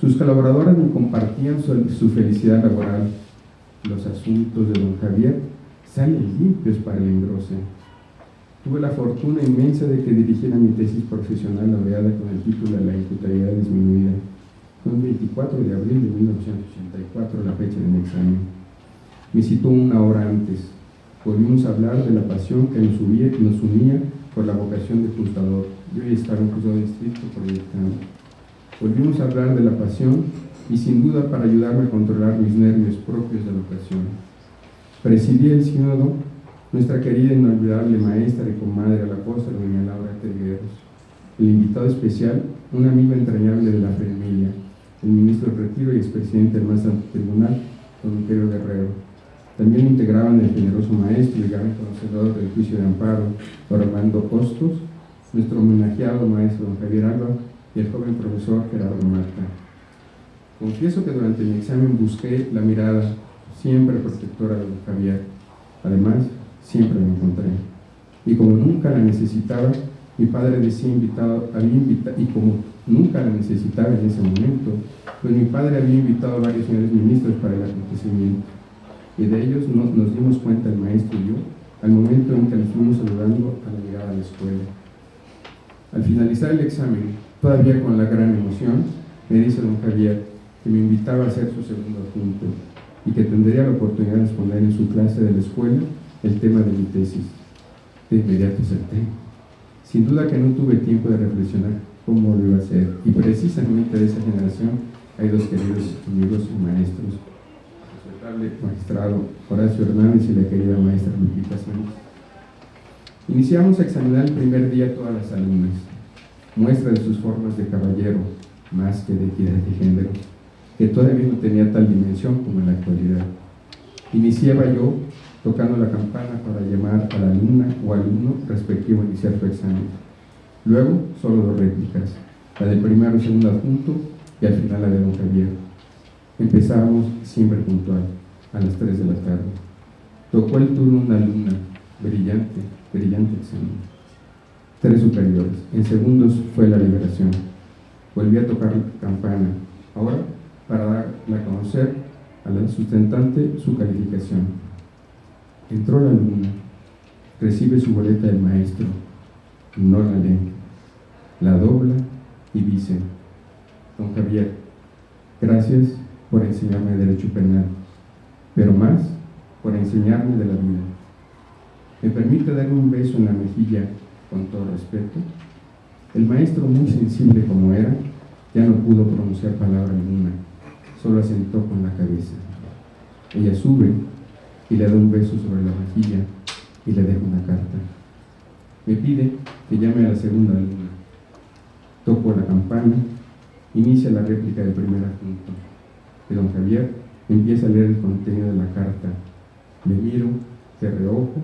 Sus colaboradoras me compartían su felicidad laboral. Los asuntos de don Javier salen limpios para el engrose. Tuve la fortuna inmensa de que dirigiera mi tesis profesional laureada con el título de La imputabilidad disminuida. Fue el 24 de abril de 1984 la fecha del examen. Me citó una hora antes. Volvimos a hablar de la pasión que nos unía por la vocación de juzgador. Yo ya estaba en juzgado de distrito proyectando. Volvimos a hablar de la pasión y sin duda para ayudarme a controlar mis nervios propios de la ocasión. Presidí el sínodo nuestra querida e inolvidable maestra y comadre a la apóstol doña Laura Tergueros. El invitado especial, un amigo entrañable de la familia, el ministro de Retiro y expresidente del más alto tribunal, don Pedro Guerrero. También integraban el generoso maestro y gran conocedor del juicio de amparo, don Armando Hostos, nuestro homenajeado maestro don Javier Alba y el joven profesor Gerardo Marta. Confieso que durante mi examen busqué la mirada siempre protectora de don Javier. Además, siempre la encontré. Y como nunca la necesitaba, mi padre decía y como nunca la necesitaba en ese momento, pues mi padre había invitado a varios señores ministros para el acontecimiento. Y de ellos nos dimos cuenta el maestro y yo, al momento en que nos fuimos saludando a la llegada a la escuela. Al finalizar el examen, todavía con la gran emoción, me dice don Javier que me invitaba a hacer su segundo adjunto y que tendría la oportunidad de exponer en su clase de la escuela el tema de mi tesis. De inmediato acepté. Sin duda que no tuve tiempo de reflexionar cómo lo iba a hacer, y precisamente de esa generación hay dos queridos amigos y maestros, el respetable magistrado Horacio Hernández y la querida maestra Lupita Sánchez. Iniciamos a examinar el primer día todas las alumnas, muestra de sus formas de caballero, más que de equidad de género, que todavía no tenía tal dimensión como en la actualidad. Iniciaba yo tocando la campana para llamar a la alumna o alumno respectivo a iniciar su examen. Luego, solo dos réplicas, la del primero y segundo adjunto y al final la de don Javier. Empezábamos siempre puntual, a las 3 de la tarde. Tocó el turno una alumna, brillante examen. 3 superiores, en segundos fue la liberación. Volví a tocar la campana, ahora para darla a conocer a la sustentante su calificación. Entró la alumna, recibe su boleta del maestro, no la lee, la dobla y dice: don Javier, gracias por enseñarme Derecho Penal, pero más por enseñarme de la vida. ¿Me permite darme un beso en la mejilla con todo respeto? El maestro, muy sensible como era, ya no pudo pronunciar palabra alguna, solo asentó con la cabeza. Ella sube y le da un beso sobre la mejilla y le deja una carta. Me pide que llame a la segunda alumna. Toco la campana, inicia la réplica del primer adjunto. Y don Javier empieza a leer el contenido de la carta. Me miro de reojo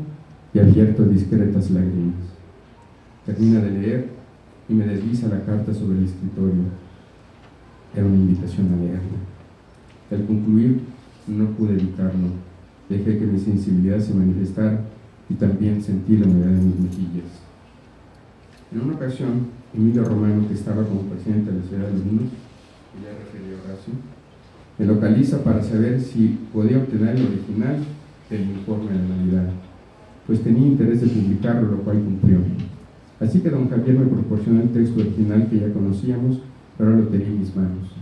y advierto discretas lágrimas. Termina de leer y me desliza la carta sobre el escritorio. Era una invitación a leerla. Al concluir, no pude evitarlo. Dejé que mi sensibilidad se manifestara y también sentí la humedad de mis mejillas. En una ocasión, Emilio Romano, que estaba como presidente de la Sociedad de Alumnos, que ya refirió Horacio, me localiza para saber si podía obtener el original del informe de anualidad, pues tenía interés de publicarlo, lo cual cumplió. Así que don Javier me proporcionó el texto original que ya conocíamos, pero ahora lo tenía en mis manos.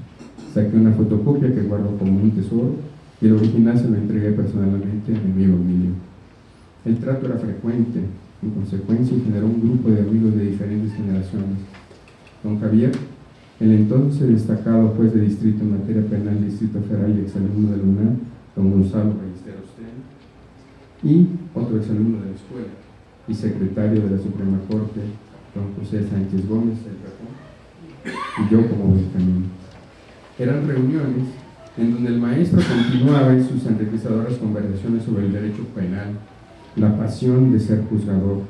Saqué una fotocopia que guardo como un tesoro y el original se lo entregué personalmente a mi amigo Emilio. El trato era frecuente, en consecuencia generó un grupo de amigos de diferentes generaciones. Don Javier, el entonces destacado juez de distrito en materia penal del Distrito Federal y exalumno de la UNAM, don Gonzalo Ballesteros Ten, y otro exalumno de la escuela y secretario de la Suprema Corte, don José Sánchez Gómez, el Rajón, y yo como Benjamín. Eran reuniones en donde el maestro continuaba en sus enriquecedoras conversaciones sobre el derecho penal, la pasión de ser juzgador,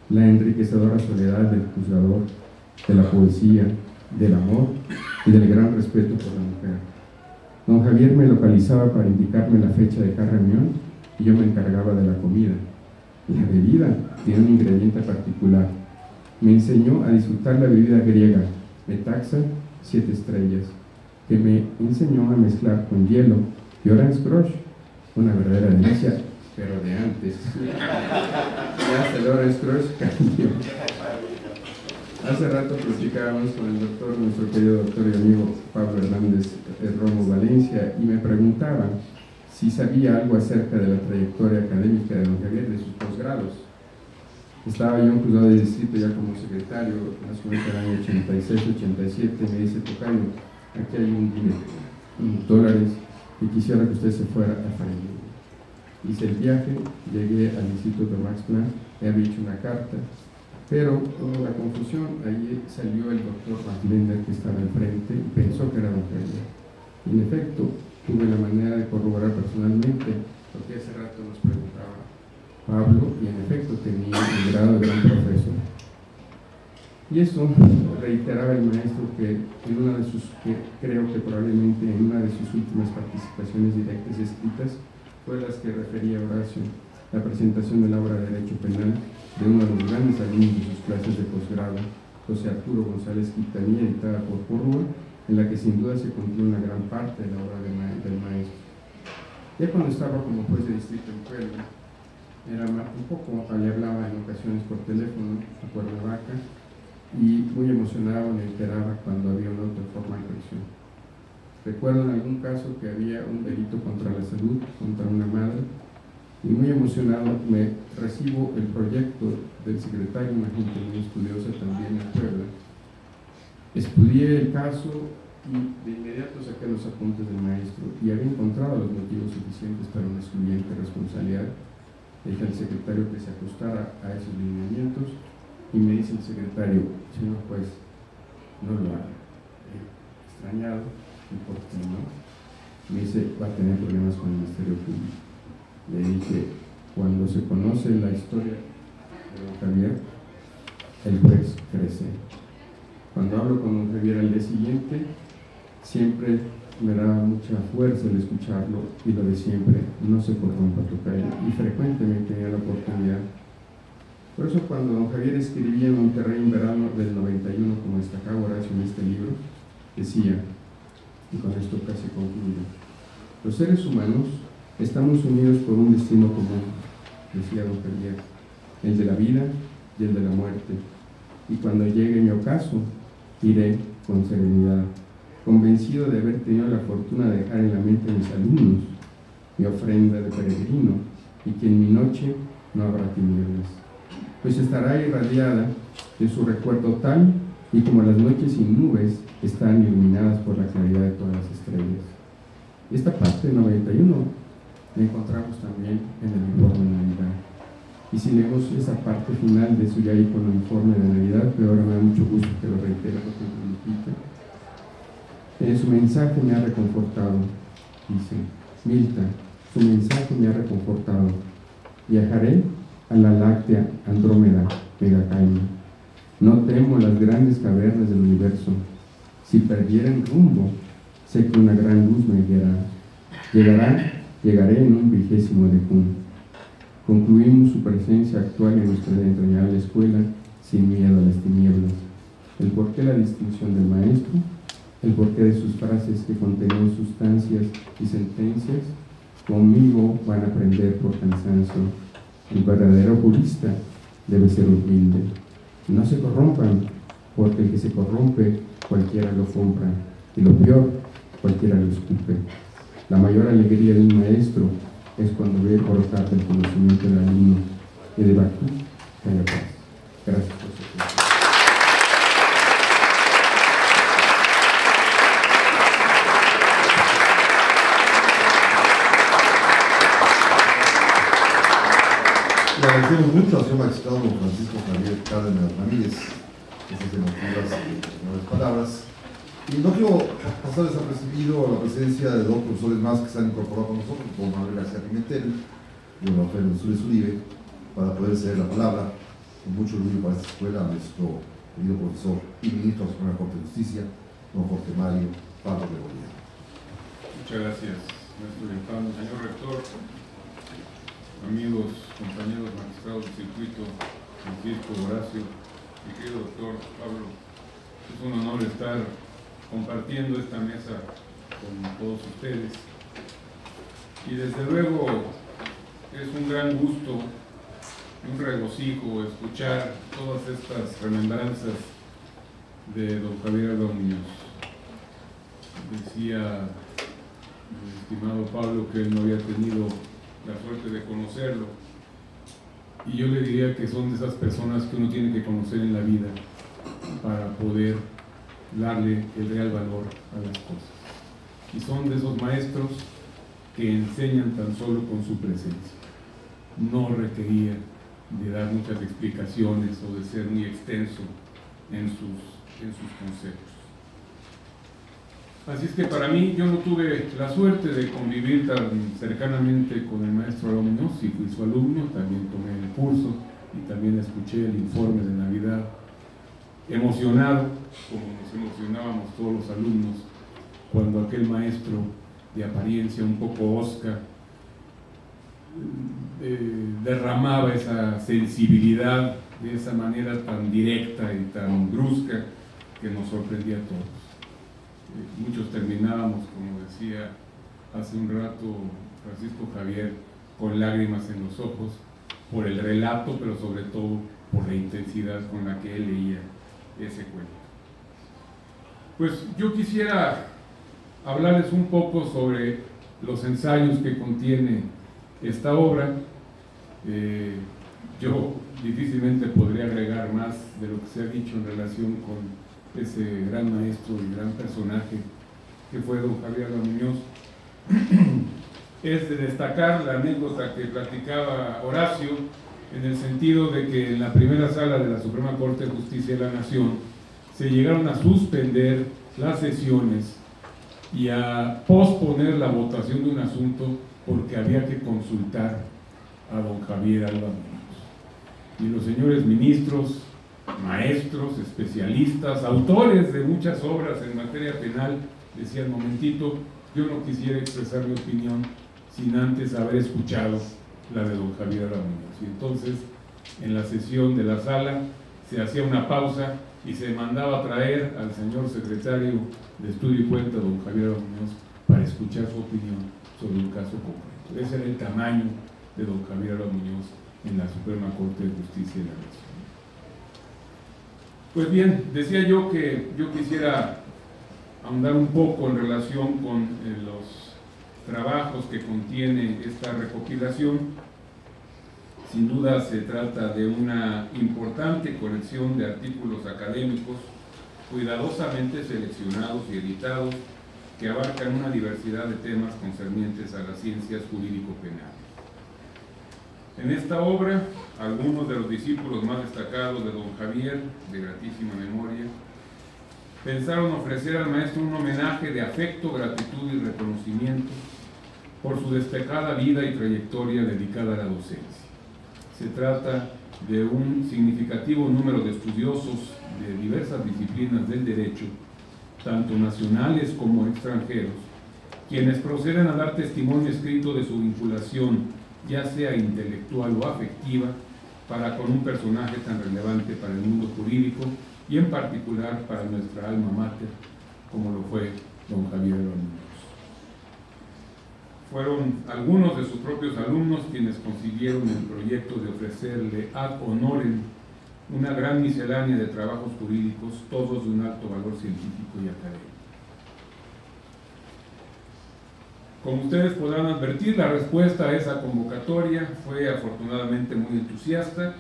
la enriquecedora soledad del juzgador, de la poesía, del amor y del gran respeto por la mujer. Don Javier me localizaba para indicarme la fecha de cada reunión y yo me encargaba de la comida. La bebida tiene un ingrediente particular. Me enseñó a disfrutar la bebida griega, Metaxa 7 estrellas, que me enseñó a mezclar con hielo y Orange Crush, una verdadera delicia, pero de antes. Ya hasta el Orange Crush cambió. Hace rato platicábamos con el doctor, nuestro querido doctor y amigo Pablo Hernández Romo Valencia, y me preguntaba si sabía algo acerca de la trayectoria académica de don Javier, de sus posgrados. Estaba yo en Juzgado de Distrito ya como secretario, más o menos en el año 86-87, me dice: tocayo, aquí hay un dinero, $1, y quisiera que usted se fuera a Francia. Hice el viaje, llegué al Instituto Max Planck, he dicho una carta, pero hubo la confusión. Ahí salió el doctor Maslender, que estaba al frente, y pensó que era don Javier. Y en efecto, tuve la manera de corroborar personalmente lo que hace rato nos preguntaba Pablo, y en efecto tenía el grado de gran profesor. Y eso reiteraba el maestro que en una de sus, creo que probablemente en una de sus últimas participaciones directas escritas, fue las que refería Horacio, la presentación de la obra de Derecho Penal de uno de los grandes alumnos de sus clases de posgrado, José Arturo González Quintanilla, editada por Porrúa, en la que sin duda se cumplió una gran parte de la obra del maestro. Ya cuando estaba como juez de distrito en Puebla, era un poco, le hablaba en ocasiones por teléfono a Cuernavaca, y muy emocionado me enteraba cuando había una autoforma en corrección. Recuerdo en algún caso que había un delito contra la salud, contra una madre, y muy emocionado me recibo el proyecto del secretario, una gente muy estudiosa también en Puebla. Estudié el caso y de inmediato saqué los apuntes del maestro y había encontrado los motivos suficientes para una excluyente responsabilidad. Le dije al secretario que se ajustara a esos lineamientos y me dice el secretario: señor juez, no lo haga. Extrañado, ¿y por qué no? Me dice: va a tener problemas con el Ministerio Público. Le dije: cuando se conoce la historia de don Javier, el juez crece. Cuando hablo con don Javier al día siguiente, siempre me daba mucha fuerza el escucharlo, y lo de siempre: no se corrompa tocayo, y frecuentemente tenía la oportunidad. Por eso cuando don Javier escribía en Monterrey en verano del 91, como destacaba Horacio en este libro, decía, y con esto casi concluyo: los seres humanos estamos unidos por un destino común, decía don Javier, el de la vida y el de la muerte, y cuando llegue mi ocaso, iré con serenidad, convencido de haber tenido la fortuna de dejar en la mente de mis alumnos mi ofrenda de peregrino, y que en mi noche no habrá tinieblas, pues estará irradiada de su recuerdo tal y como las noches sin nubes están iluminadas por la claridad de todas las estrellas. Esta parte del 91 la encontramos también en el informe de Navidad. Y si leemos esa parte final de su ya ícono informe de Navidad, pero ahora me da mucho gusto que lo reitere porque lo repite. Su mensaje me ha reconfortado, dice Milta, su mensaje me ha reconfortado. Viajaré a la láctea Andrómeda Megacaima. No temo las grandes cavernas del universo. Si perdiera el rumbo, sé que una gran luz me guiará. Llegaré en un 20º de junio. Concluimos su presencia actual en nuestra entrañable escuela sin miedo a las tinieblas. El porqué la distinción del maestro, el porqué de sus frases que contenían sustancias y sentencias, conmigo van a aprender por cansancio. El verdadero jurista debe ser humilde. No se corrompan, porque el que se corrompe, cualquiera lo compra, y lo peor, cualquiera lo escupe. La mayor alegría de un maestro es cuando ve brotar el conocimiento del alumno, y de Bakú que haya paz. Gracias por su atención. agradecemos mucho al señor magistrado don Francisco Javier Cárdenas Ramírez, esas emotivas y palabras. Y no quiero pasar desapercibido a la presencia de dos profesores más que se han incorporado con nosotros, don Manuel García Pimentel y don Rafael González Uribe, para poder ceder la palabra con mucho orgullo para esta escuela a nuestro querido profesor y ministro de la Suprema Corte de Justicia, don Jorge Mario Pardo de Bolívar. Muchas gracias, maestro Infante, señor rector, amigos, compañeros magistrados del circuito, Francisco, Horacio, mi querido doctor Pablo. Es un honor estar compartiendo esta mesa con todos ustedes. Y desde luego es un gran gusto, un regocijo escuchar todas estas remembranzas de don Javier Alba Muñoz. Decía mi estimado Pablo que él no había tenido la suerte de conocerlo, y yo le diría que son de esas personas que uno tiene que conocer en la vida para poder darle el real valor a las cosas. Y son de esos maestros que enseñan tan solo con su presencia. No requería de dar muchas explicaciones o de ser muy extenso en sus conceptos. Así es que para mí, yo no tuve la suerte de convivir tan cercanamente con el maestro Alba Muñoz, y fui su alumno, también tomé el curso y también escuché el informe de Navidad, emocionado, como nos emocionábamos todos los alumnos, cuando aquel maestro de apariencia un poco hosca derramaba esa sensibilidad de esa manera tan directa y tan brusca que nos sorprendía a todos. Muchos terminábamos, como decía hace un rato Francisco Javier, con lágrimas en los ojos por el relato, pero sobre todo por la intensidad con la que él leía ese cuento. Pues yo quisiera hablarles un poco sobre los ensayos que contiene esta obra. Yo difícilmente podría agregar más de lo que se ha dicho en relación con ese gran maestro y gran personaje que fue don Javier Alba Muñoz. Es de destacar la anécdota que platicaba Horacio, en el sentido de que en la primera sala de la Suprema Corte de Justicia de la Nación se llegaron a suspender las sesiones y a posponer la votación de un asunto porque había que consultar a don Javier Alba Muñoz. Y los señores ministros, maestros, especialistas, autores de muchas obras en materia penal decían: momentito, yo no quisiera expresar mi opinión sin antes haber escuchado la de don Javier Alba Muñoz. Y entonces, en la sesión de la sala, se hacía una pausa y se mandaba a traer al señor secretario de Estudio y Cuenta, don Javier Alba Muñoz, para escuchar su opinión sobre un caso concreto. Ese era el tamaño de don Javier Alba Muñoz en la Suprema Corte de Justicia de la Nación. Pues bien, decía yo que yo quisiera ahondar un poco en relación con los trabajos que contiene esta recopilación. Sin duda se trata de una importante colección de artículos académicos cuidadosamente seleccionados y editados que abarcan una diversidad de temas concernientes a las ciencias jurídico-penales. En esta obra, algunos de los discípulos más destacados de don Javier, de gratísima memoria, pensaron ofrecer al maestro un homenaje de afecto, gratitud y reconocimiento por su destacada vida y trayectoria dedicada a la docencia. Se trata de un significativo número de estudiosos de diversas disciplinas del derecho, tanto nacionales como extranjeros, quienes proceden a dar testimonio escrito de su vinculación, ya sea intelectual o afectiva, para con un personaje tan relevante para el mundo jurídico y en particular para nuestra alma mater, como lo fue don Javier Alba Muñoz. Fueron algunos de sus propios alumnos quienes consiguieron el proyecto de ofrecerle ad honorem una gran miscelánea de trabajos jurídicos, todos de un alto valor científico y académico. Como ustedes podrán advertir, la respuesta a esa convocatoria fue afortunadamente muy entusiasta,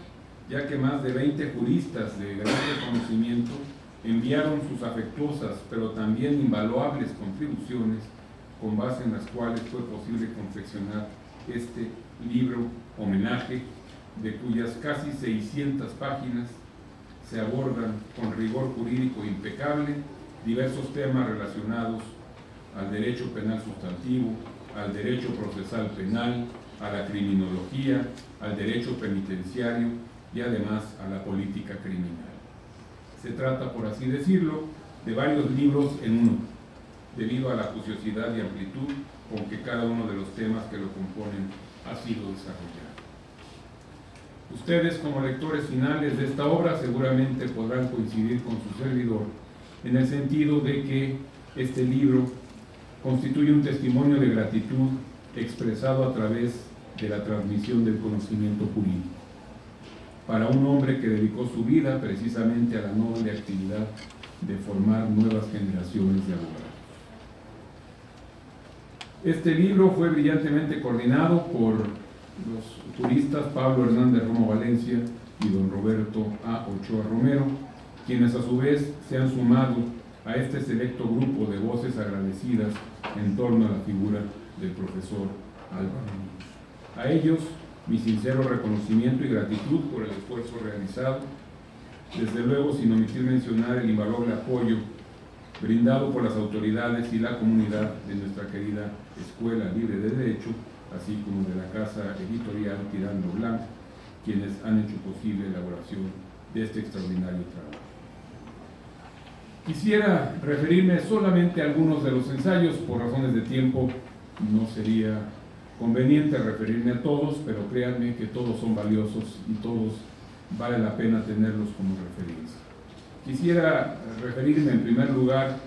ya que más de 20 juristas de gran reconocimiento enviaron sus afectuosas, pero también invaluables contribuciones, con base en las cuales fue posible confeccionar este libro homenaje de cuyas casi 600 páginas se abordan con rigor jurídico impecable diversos temas relacionados al derecho penal sustantivo, al derecho procesal penal, a la criminología, al derecho penitenciario y además a la política criminal. Se trata, por así decirlo, de varios libros en uno, debido a la curiosidad y amplitud con que cada uno de los temas que lo componen ha sido desarrollado. Ustedes, como lectores finales de esta obra, seguramente podrán coincidir con su servidor en el sentido de que este libro constituye un testimonio de gratitud expresado a través de la transmisión del conocimiento jurídico para un hombre que dedicó su vida precisamente a la noble actividad de formar nuevas generaciones de abogados. Este libro fue brillantemente coordinado por los juristas Pablo Hernández Romo Valencia y don Roberto A. Ochoa Romero, quienes a su vez se han sumado a este selecto grupo de voces agradecidas en torno a la figura del profesor Álvaro Muñoz. A ellos, mi sincero reconocimiento y gratitud por el esfuerzo realizado, desde luego sin omitir mencionar el invaluable apoyo brindado por las autoridades y la comunidad de nuestra querida Escuela Libre de Derecho, así como de la Casa Editorial Tirando Blanco, quienes han hecho posible la elaboración de este extraordinario trabajo. Quisiera referirme solamente a algunos de los ensayos. Por razones de tiempo no sería conveniente referirme a todos, pero créanme que todos son valiosos y todos vale la pena tenerlos como referencia. Quisiera referirme en primer lugar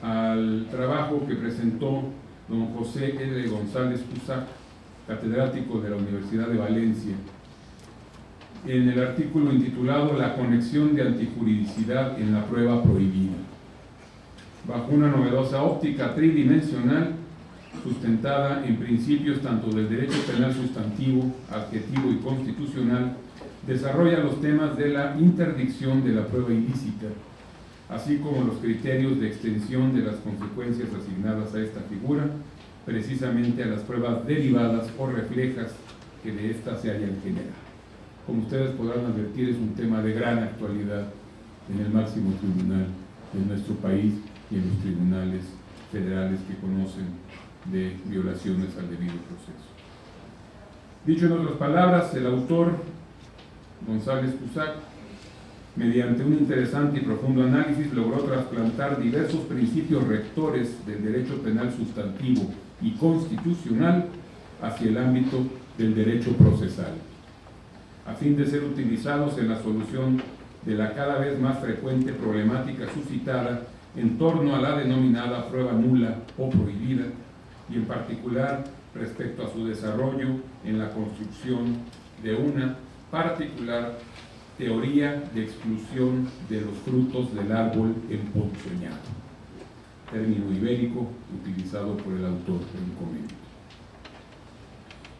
al trabajo que presentó don José L. González Cusack, catedrático de la Universidad de Valencia, en el artículo intitulado La conexión de antijuridicidad en la prueba prohibida, bajo una novedosa óptica tridimensional sustentada en principios tanto del derecho penal sustantivo, adjetivo y constitucional. Desarrolla los temas de la interdicción de la prueba ilícita, así como los criterios de extensión de las consecuencias asignadas a esta figura, precisamente a las pruebas derivadas o reflejas que de éstas se hayan generado. Como ustedes podrán advertir, es un tema de gran actualidad en el máximo tribunal de nuestro país y en los tribunales federales que conocen de violaciones al debido proceso. Dicho en otras palabras, el autor González Cusack, mediante un interesante y profundo análisis, logró trasplantar diversos principios rectores del derecho penal sustantivo y constitucional hacia el ámbito del derecho procesal, a fin de ser utilizados en la solución de la cada vez más frecuente problemática suscitada en torno a la denominada prueba nula o prohibida, y en particular respecto a su desarrollo en la construcción de una particular teoría de exclusión de los frutos del árbol emponzoñado, término ibérico utilizado por el autor del comento.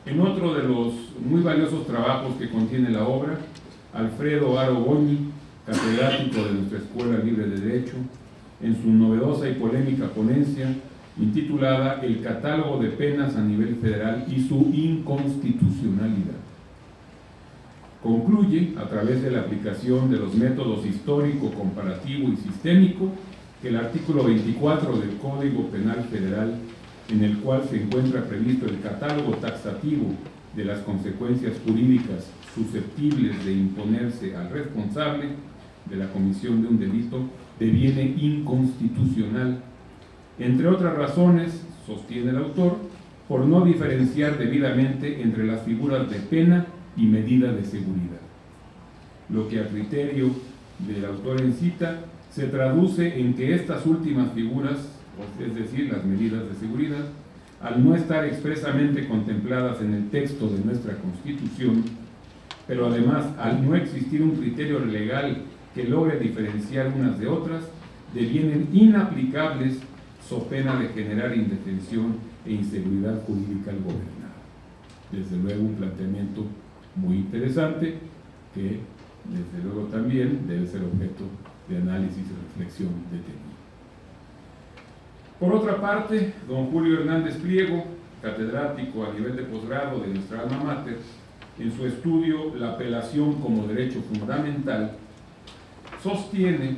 En otro de los muy valiosos trabajos que contiene la obra, Alfredo Aro Goñi, catedrático de nuestra Escuela Libre de Derecho, en su novedosa y polémica ponencia intitulada El catálogo de penas a nivel federal y su inconstitucionalidad, concluye, a través de la aplicación de los métodos histórico, comparativo y sistémico, que el artículo 24 del Código Penal Federal, en el cual se encuentra previsto el catálogo taxativo de las consecuencias jurídicas susceptibles de imponerse al responsable de la comisión de un delito, deviene inconstitucional, entre otras razones, sostiene el autor, por no diferenciar debidamente entre las figuras de pena y medida de seguridad, lo que a criterio del autor en cita se traduce en que estas últimas figuras, es decir, las medidas de seguridad, al no estar expresamente contempladas en el texto de nuestra Constitución, pero además al no existir un criterio legal que logre diferenciar unas de otras, devienen inaplicables so pena de generar indefensión e inseguridad jurídica al gobernado. Desde luego un planteamiento muy interesante que desde luego también debe ser objeto de análisis y reflexión detenido. Por otra parte, don Julio Hernández Pliego, catedrático a nivel de posgrado de nuestra alma mater, en su estudio La apelación como derecho fundamental, sostiene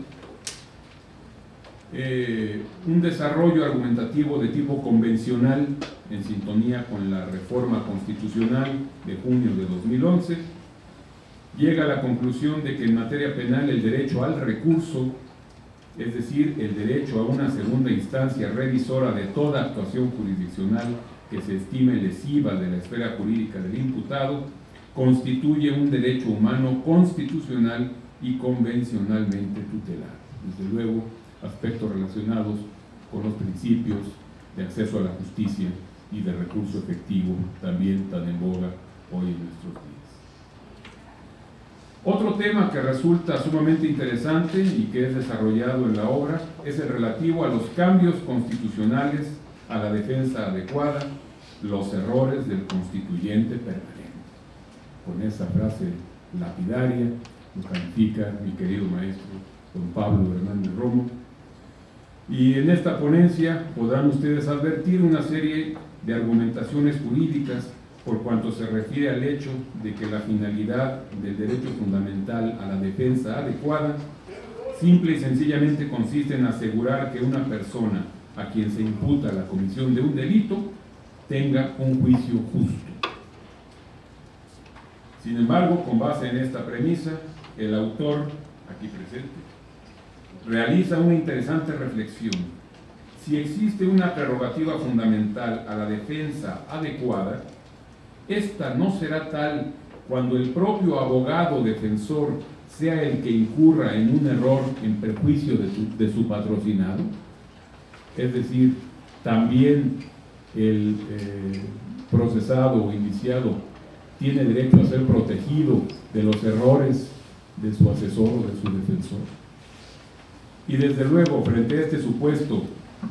un desarrollo argumentativo de tipo convencional en sintonía con la reforma constitucional de junio de 2011. Llega a la conclusión de que en materia penal el derecho al recurso, es decir, el derecho a una segunda instancia revisora de toda actuación jurisdiccional que se estime lesiva de la esfera jurídica del imputado, constituye un derecho humano constitucional y convencionalmente tutelado. Desde luego, aspectos relacionados con los principios de acceso a la justicia y de recurso efectivo, también tan en boga hoy en nuestros días. Otro tema que resulta sumamente interesante y que es desarrollado en la obra es el relativo a los cambios constitucionales, a la defensa adecuada, los errores del constituyente permanente. Con esa frase lapidaria lo califica mi querido maestro don Pablo Hernández Romo. Y en esta ponencia podrán ustedes advertir una serie de argumentaciones jurídicas por cuanto se refiere al hecho de que la finalidad del derecho fundamental a la defensa adecuada simple y sencillamente consiste en asegurar que una persona a quien se imputa la comisión de un delito tenga un juicio justo. Sin embargo, con base en esta premisa, el autor, aquí presente, realiza una interesante reflexión. Si existe una prerrogativa fundamental a la defensa adecuada, esta no será tal cuando el propio abogado defensor sea el que incurra en un error en perjuicio de su patrocinado. Es decir, también el procesado o indiciado tiene derecho a ser protegido de los errores de su asesor o de su defensor. Y desde luego, frente a este supuesto,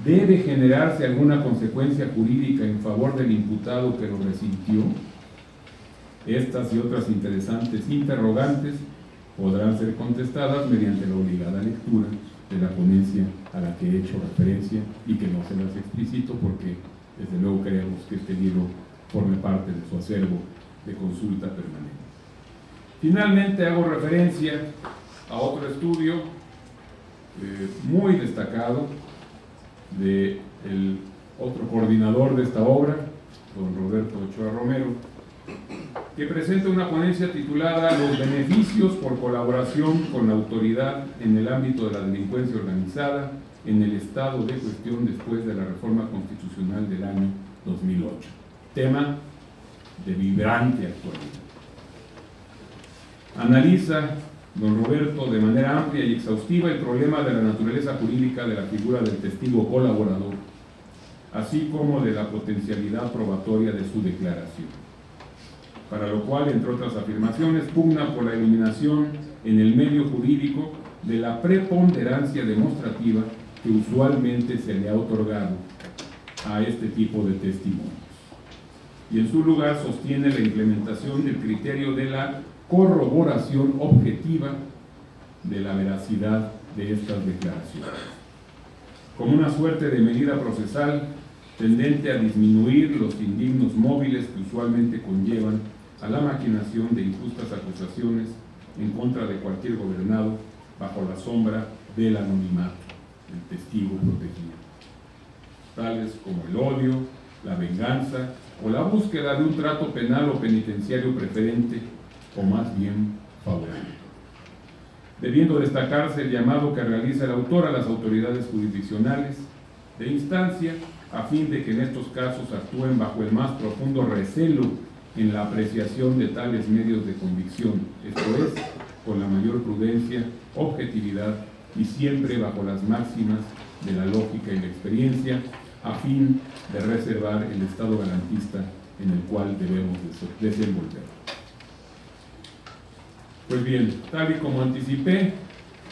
¿debe generarse alguna consecuencia jurídica en favor del imputado que lo resintió? Estas y otras interesantes interrogantes podrán ser contestadas mediante la obligada lectura de la ponencia a la que he hecho referencia y que no se las explicito porque desde luego queremos que este libro forme parte de su acervo de consulta permanente. Finalmente hago referencia a otro estudio muy destacado del otro coordinador de esta obra, don Roberto Ochoa Romero, que presenta una ponencia titulada Los beneficios por colaboración con la autoridad en el ámbito de la delincuencia organizada en el estado de cuestión después de la reforma constitucional del año 2008. Tema de vibrante actualidad. Analiza don Roberto de manera amplia y exhaustiva el problema de la naturaleza jurídica de la figura del testigo colaborador, así como de la potencialidad probatoria de su declaración, para lo cual, entre otras afirmaciones, pugna por la eliminación en el medio jurídico de la preponderancia demostrativa que usualmente se le ha otorgado a este tipo de testimonios. Y en su lugar sostiene la implementación del criterio de la corroboración objetiva de la veracidad de estas declaraciones, como una suerte de medida procesal tendente a disminuir los indignos móviles que usualmente conllevan a la maquinación de injustas acusaciones en contra de cualquier gobernado bajo la sombra del anonimato del testigo protegido, tales como el odio, la venganza o la búsqueda de un trato penal o penitenciario preferente o más bien favorable. Debiendo destacarse el llamado que realiza el autor a las autoridades jurisdiccionales de instancia a fin de que en estos casos actúen bajo el más profundo recelo en la apreciación de tales medios de convicción, esto es, con la mayor prudencia, objetividad y siempre bajo las máximas de la lógica y la experiencia, a fin de reservar el estado garantista en el cual debemos desenvolver. Pues bien, tal y como anticipé,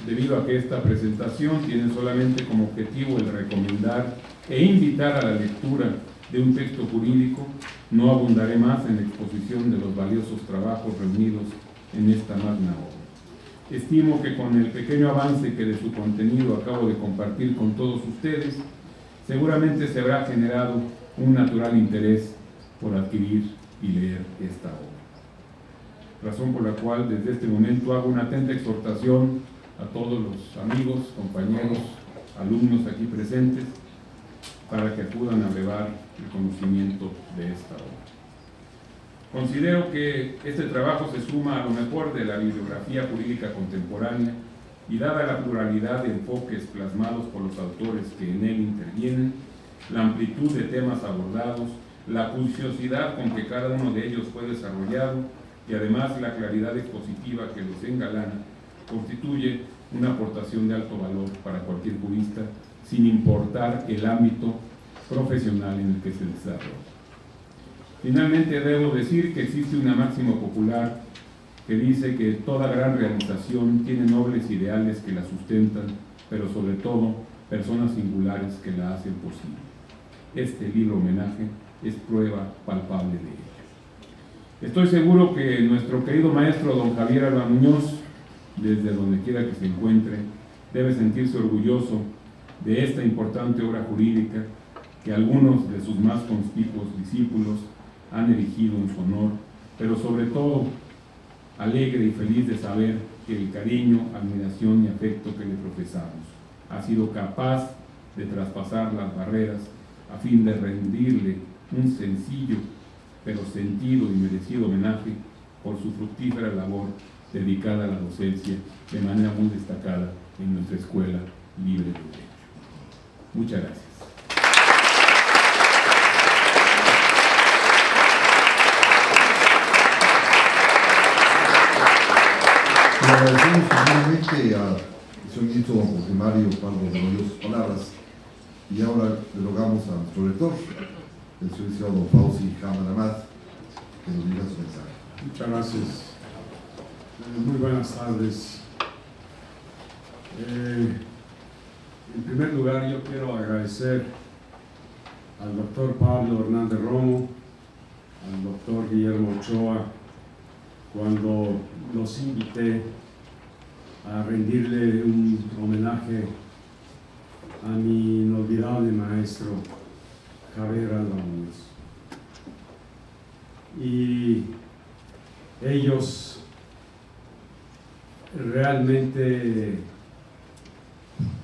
debido a que esta presentación tiene solamente como objetivo el recomendar e invitar a la lectura de un texto jurídico, no abundaré más en la exposición de los valiosos trabajos reunidos en esta magna obra. Estimo que con el pequeño avance que de su contenido acabo de compartir con todos ustedes, seguramente se habrá generado un natural interés por adquirir y leer esta obra. razón por la cual desde este momento hago una atenta exhortación a todos los amigos, compañeros, alumnos aquí presentes, para que acudan a brevar el conocimiento de esta obra. Considero que este trabajo se suma a lo mejor de la bibliografía jurídica contemporánea y dada la pluralidad de enfoques plasmados por los autores que en él intervienen, la amplitud de temas abordados, la juiciosidad con que cada uno de ellos fue desarrollado y además la claridad expositiva que los engalana, constituye una aportación de alto valor para cualquier jurista, sin importar el ámbito profesional en el que se desarrolla. Finalmente, debo decir que existe una máxima popular que dice que toda gran realización tiene nobles ideales que la sustentan, pero sobre todo personas singulares que la hacen posible. Este libro homenaje es prueba palpable de ello. Estoy seguro que nuestro querido maestro don Javier Alba Muñoz, desde donde quiera que se encuentre, debe sentirse orgulloso de esta importante obra jurídica que algunos de sus más conspicuos discípulos han erigido en su honor, pero sobre todo alegre y feliz de saber que el cariño, admiración y afecto que le profesamos ha sido capaz de traspasar las barreras a fin de rendirle un sencillo pero sentido y merecido homenaje por su fructífera labor dedicada a la docencia de manera muy destacada en nuestra Escuela Libre de Derecho. Muchas gracias. Le agradecemos finalmente al señor ministro don José Mario Pardo Rebollo sus palabras y ahora le rogamos a nuestro rector, el señor licenciado Fauzi Hamad, que nos diga su mensaje. Muchas gracias. Muy buenas tardes. En primer lugar, yo quiero agradecer al doctor Pablo Hernández Romo, al doctor Guillermo Ochoa, cuando los invité a rendirle un homenaje a mi inolvidable maestro Javier Alba Muñoz. Y ellos realmente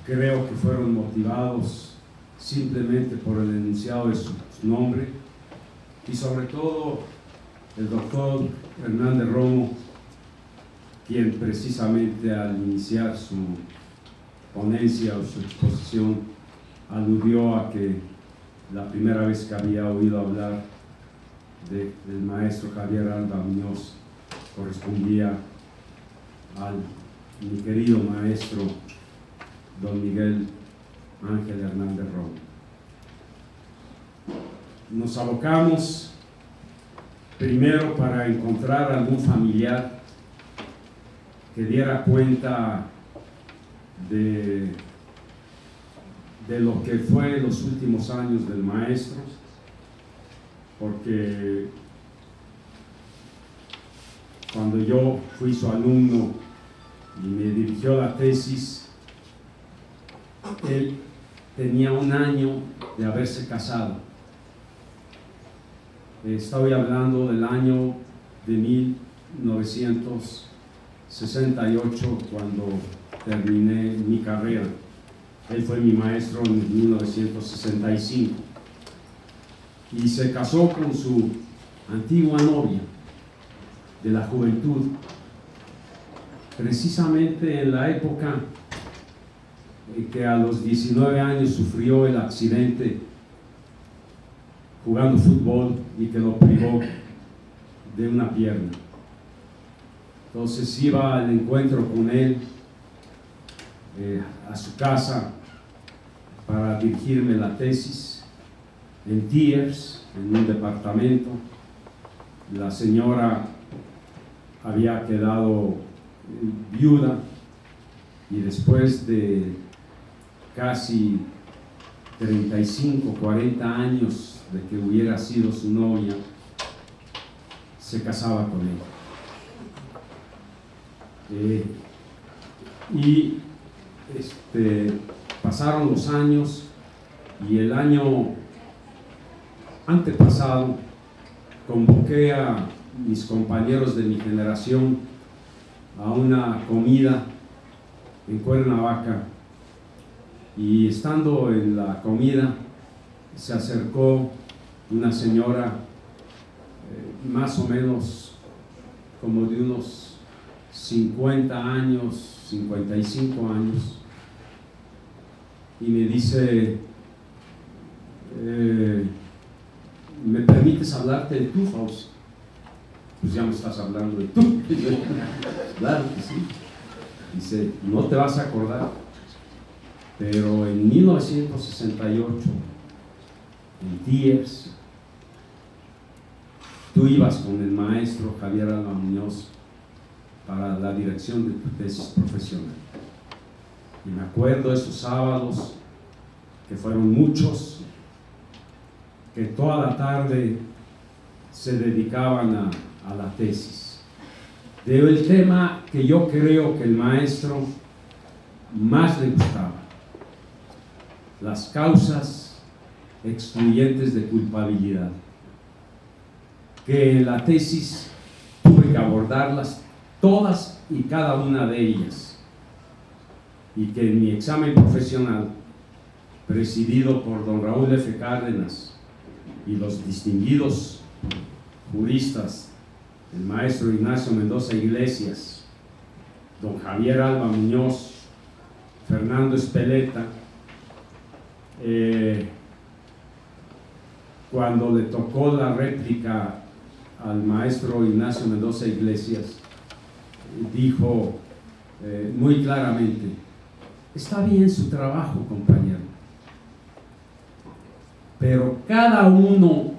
creo que fueron motivados simplemente por el enunciado de su nombre, y sobre todo el doctor Hernández Romo, quien precisamente al iniciar su ponencia o su exposición aludió a que la primera vez que había oído hablar del maestro Javier Alba Muñoz correspondía al mi querido maestro don Miguel Ángel Hernández Romo. Nos abocamos primero para encontrar algún familiar que diera cuenta de lo que fue los últimos años del maestro, porque cuando yo fui su alumno y me dirigió la tesis, él tenía 1 año de haberse casado. Estoy hablando del año de 1968, cuando terminé mi carrera. Él fue mi maestro en 1965 y se casó con su antigua novia de la juventud, precisamente en la época en que a los 19 años sufrió el accidente jugando fútbol y que lo privó de una pierna. Entonces iba al encuentro con él a su casa para dirigirme la tesis en Tiers, en un departamento. La señora había quedado viuda y después de casi 35, 40 años de que hubiera sido su novia, se casaba con él. Pasaron los años y el año antepasado convoqué a mis compañeros de mi generación a una comida en Cuernavaca, y estando en la comida se acercó una señora más o menos como de unos 50 años, 55 años, y me dice: ¿me permites hablarte de tú, Fausto? Pues ya me estás hablando de tú. Claro que sí. Dice: no te vas a acordar, pero en 1968, en Tiers, tú ibas con el maestro Javier Alba Muñoz para la dirección de tu tesis profesional. Y me acuerdo esos sábados, que fueron muchos, que toda la tarde se dedicaban a la tesis. El tema que yo creo que el maestro más le gustaba: las causas excluyentes de culpabilidad, que en la tesis tuve que abordarlas todas y cada una de ellas, y que en mi examen profesional, presidido por don Raúl F. Cárdenas y los distinguidos juristas, el maestro Ignacio Mendoza Iglesias, don Javier Alba Muñoz, Fernando Espeleta, cuando le tocó la réplica al maestro Ignacio Mendoza Iglesias, dijo muy claramente: está bien su trabajo, compañero, pero cada una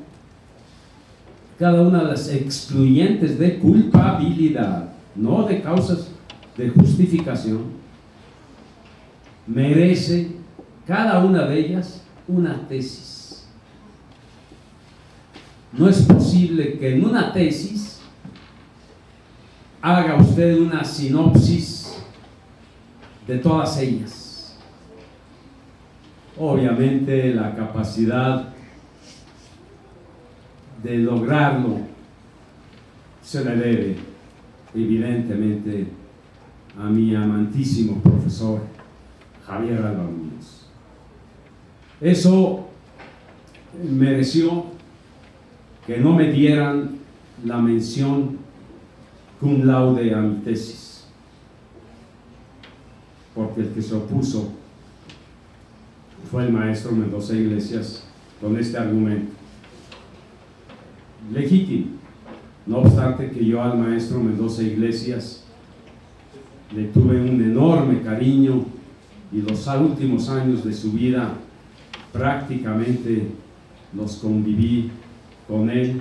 de las excluyentes de culpabilidad, no de causas de justificación, merece cada una de ellas una tesis. No es posible que en una tesis haga usted una sinopsis de todas ellas. Obviamente la capacidad de lograrlo se le debe evidentemente a mi amantísimo profesor Javier Alba Muñoz. Eso mereció que no me dieran la mención cum laude a mi tesis, porque el que se opuso fue el maestro Mendoza Iglesias con este argumento legítimo. No obstante que yo al maestro Mendoza Iglesias le tuve un enorme cariño, y los últimos años de su vida prácticamente los conviví con él,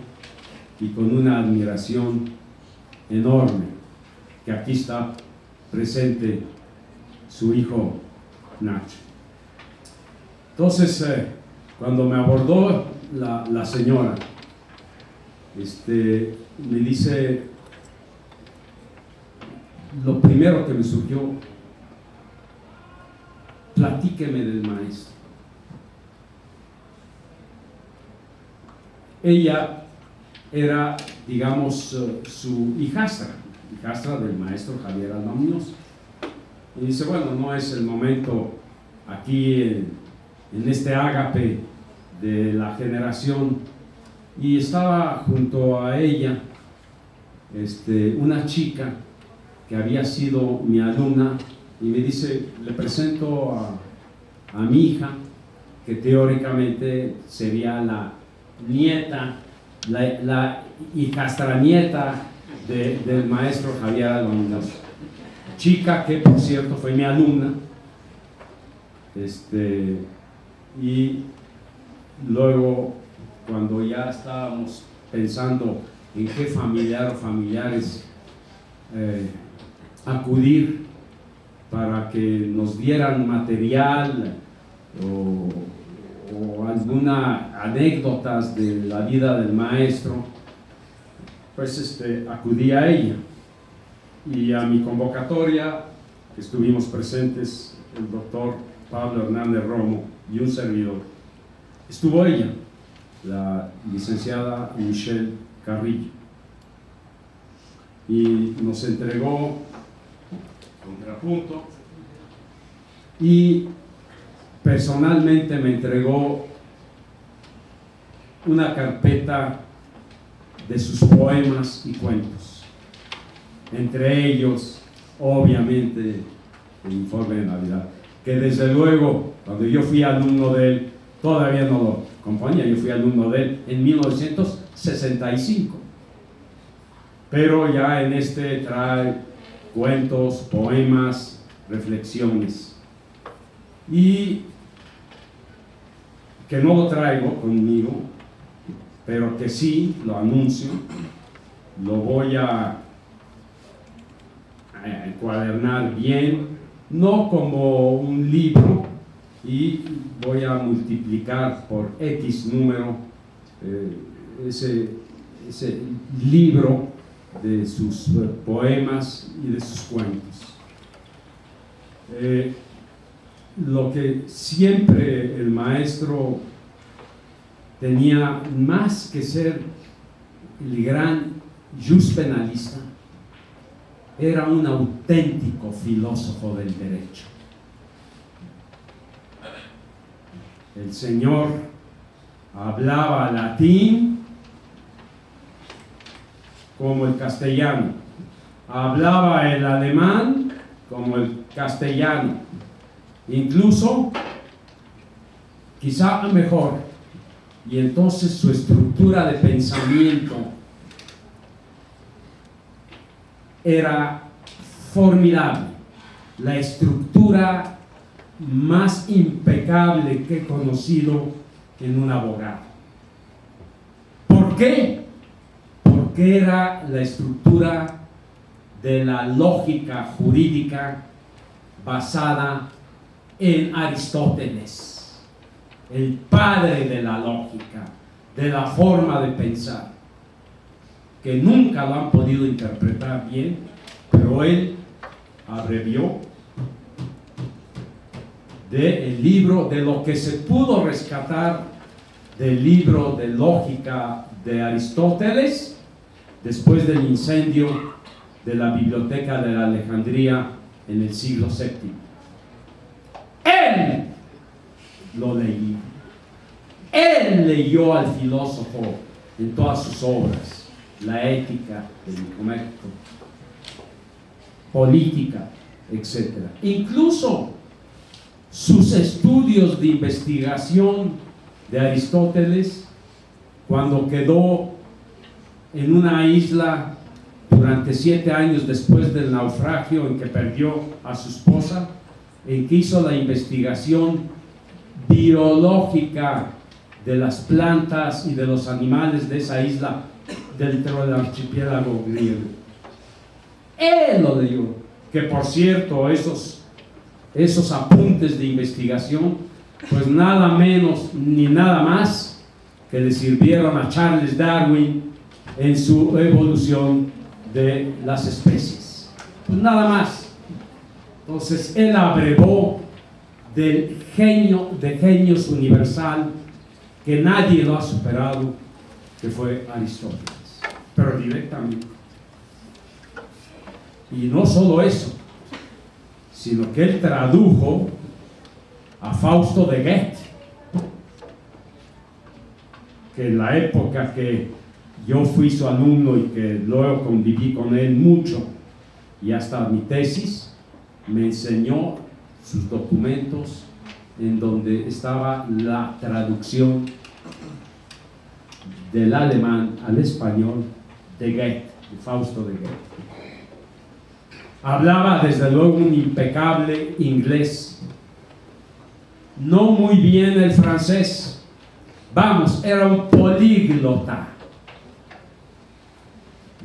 y con una admiración enorme, que aquí está presente su hijo Nacho. Entonces, cuando me abordó la señora, me dice, lo primero que me surgió: platíqueme del maestro. Ella era, digamos, su hijastra del maestro Javier Alba Muñoz. Y dice: bueno, no es el momento aquí en este ágape de la generación. Y estaba junto a ella una chica que había sido mi alumna, y me dice: le presento a mi hija, que teóricamente sería la nieta, la hijastranieta del maestro Javier Alba Muñoz, chica que por cierto fue mi alumna. Y luego, cuando ya estábamos pensando en qué familiar o familiares acudir para que nos dieran material o alguna anécdotas de la vida del maestro, pues acudí a ella, y a mi convocatoria estuvimos presentes el doctor Pablo Hernández Romo y un servidor. Estuvo ella, la licenciada Michelle Carrillo. y nos entregó Contrapunto, y personalmente me entregó una carpeta de sus poemas y cuentos, entre ellos obviamente el Informe de Navidad, que desde luego cuando yo fui alumno de él todavía no lo componía. Yo fui alumno de él en 1965, pero ya en este trae cuentos, poemas, reflexiones, y que no lo traigo conmigo, pero que sí lo anuncio, lo voy a encuadernar bien, no como un libro, y voy a multiplicar por X número ese libro de sus poemas y de sus cuentos. Lo que siempre el maestro tenía, más que ser el gran jus penalista, era un auténtico filósofo del derecho. El señor hablaba latín como el castellano, hablaba el alemán como el castellano, incluso quizá mejor, y entonces su estructura de pensamiento era formidable, la estructura más impecable que he conocido en un abogado. ¿Por qué? Porque era la estructura de la lógica jurídica basada en Aristóteles, el padre de la lógica, de la forma de pensar, que nunca lo han podido interpretar bien, pero él abrevió del libro, de lo que se pudo rescatar del libro de lógica de Aristóteles, después del incendio de la biblioteca de la Alejandría en el siglo VII. Él lo leí. Él leyó al filósofo en todas sus obras, la ética, el Nicomaco, política, etc. Incluso sus estudios de investigación de Aristóteles, cuando quedó en una isla durante 7 años después del naufragio en que perdió a su esposa, en que hizo la investigación biológica de las plantas y de los animales de esa isla dentro del archipiélago griego. Él lo leyó, que por cierto esos apuntes de investigación, pues nada menos ni nada más que le sirvieron a Charles Darwin en su evolución de las especies. Pues nada más. Entonces él abrevó del genio de genios universal que nadie lo ha superado, que fue Aristóteles, pero directamente. Y no solo eso, sino que él tradujo a Fausto de Goethe, que en la época que yo fui su alumno y que luego conviví con él mucho, y hasta mi tesis, me enseñó sus documentos en donde estaba la traducción del alemán al español de Goethe, de Fausto de Goethe. Hablaba desde luego un impecable inglés, no muy bien el francés, vamos, era un políglota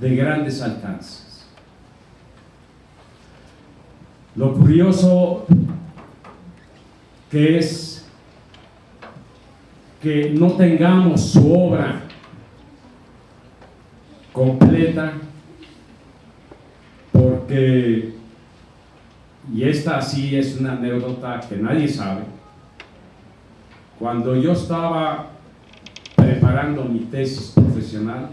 de grandes alcances. Lo curioso que es que no tengamos su obra completa, porque, y esta sí es una anécdota que nadie sabe, cuando yo estaba preparando mi tesis profesional,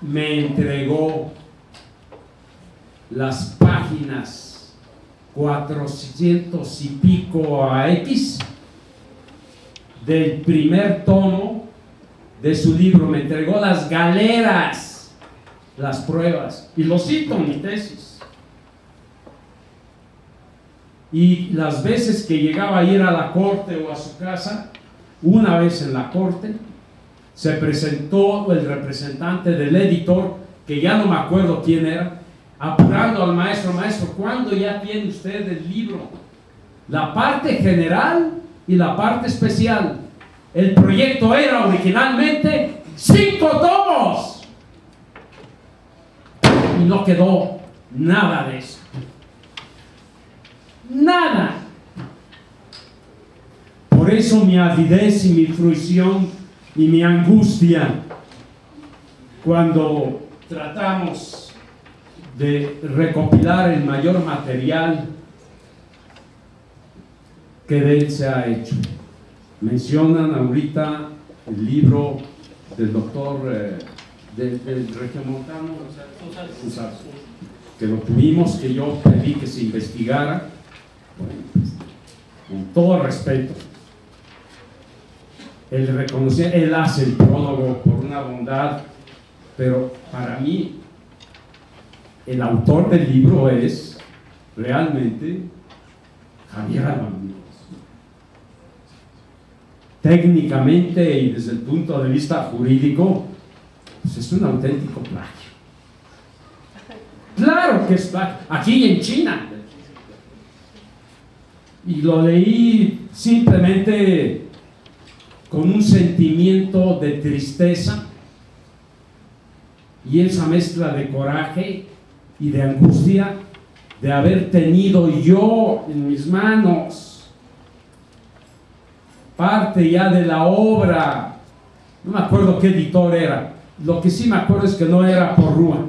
me entregó las páginas 400 y pico a X del primer tomo de su libro. Me entregó las galeras, las pruebas, y lo cito en mi tesis. Y las veces que llegaba a ir a la corte o a su casa, una vez en la corte, se presentó el representante del editor, que ya no me acuerdo quién era, apurando al maestro: maestro, ¿cuándo ya tiene usted el libro? La parte general y la parte especial. El proyecto era originalmente 5 tomos. Y no quedó nada de eso. Nada. Por eso mi avidez y mi fruición y mi angustia cuando tratamos de recopilar el mayor material que de él se ha hecho. Mencionan ahorita el libro del doctor del regiomontano González, que lo tuvimos, que yo pedí que se investigara. Bueno, pues, con todo respeto, él hace el prólogo por una bondad, pero para mí el autor del libro es realmente Javier Alba. Técnicamente y desde el punto de vista jurídico, pues es un auténtico plagio. Claro que es plagio, aquí en China. Y lo leí simplemente con un sentimiento de tristeza y esa mezcla de coraje y de angustia de haber tenido yo en mis manos parte ya de la obra. No me acuerdo qué editor era. Lo que sí me acuerdo es que no era Porrúa.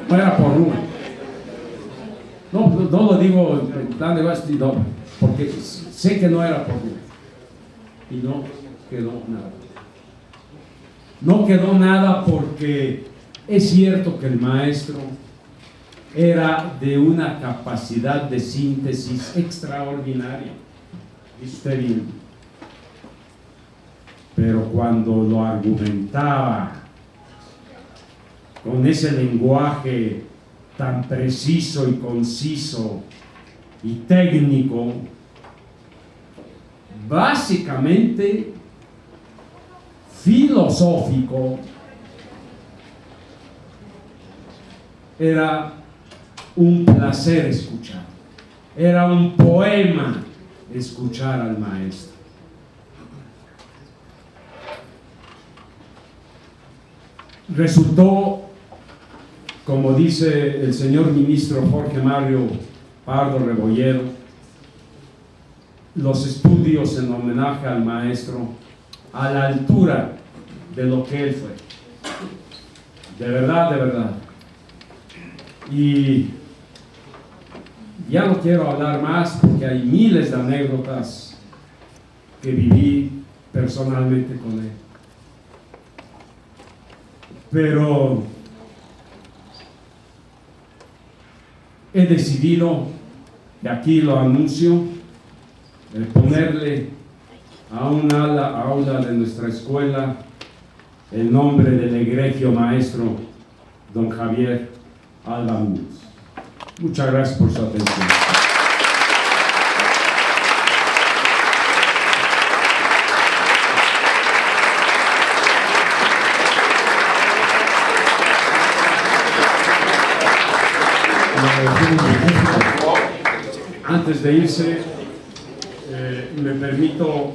No era Porrúa. No lo digo en plan de bastidor, porque sé que no era Porrúa. Y no quedó nada. No quedó nada porque es cierto que el maestro era de una capacidad de síntesis extraordinaria, dice usted bien, pero cuando lo argumentaba con ese lenguaje tan preciso y conciso y técnico, básicamente filosófico, era un placer escuchar, era un poema escuchar al maestro. Resultó, como dice el señor ministro Jorge Mario Pardo Rebolledo, los estudios en homenaje al maestro a la altura de lo que él fue. De verdad, de verdad. Y ya no quiero hablar más porque hay miles de anécdotas que viví personalmente con él. Pero he decidido, y aquí lo anuncio, ponerle a un aula de nuestra escuela el nombre del egregio maestro don Javier Alba Muñoz. Muchas gracias por su atención. Antes de irse, me permito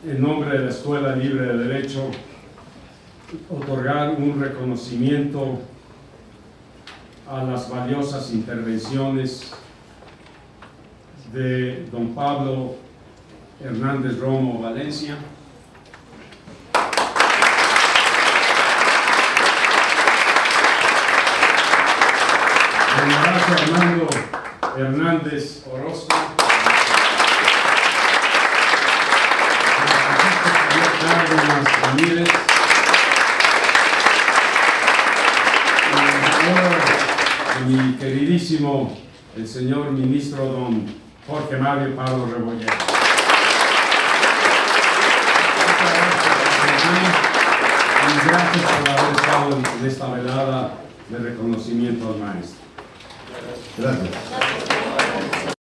en nombre de la Escuela Libre de Derecho otorgar un reconocimiento a las valiosas intervenciones de don Pablo Hernández Romo Valencia, don Horacio Armando Hernández Orozco, Cárdenas Ramírez. Y mi queridísimo, el señor ministro don Jorge Mario Pablo Rebolledo. Y gracias por haber estado en esta velada de reconocimiento al maestro. Gracias.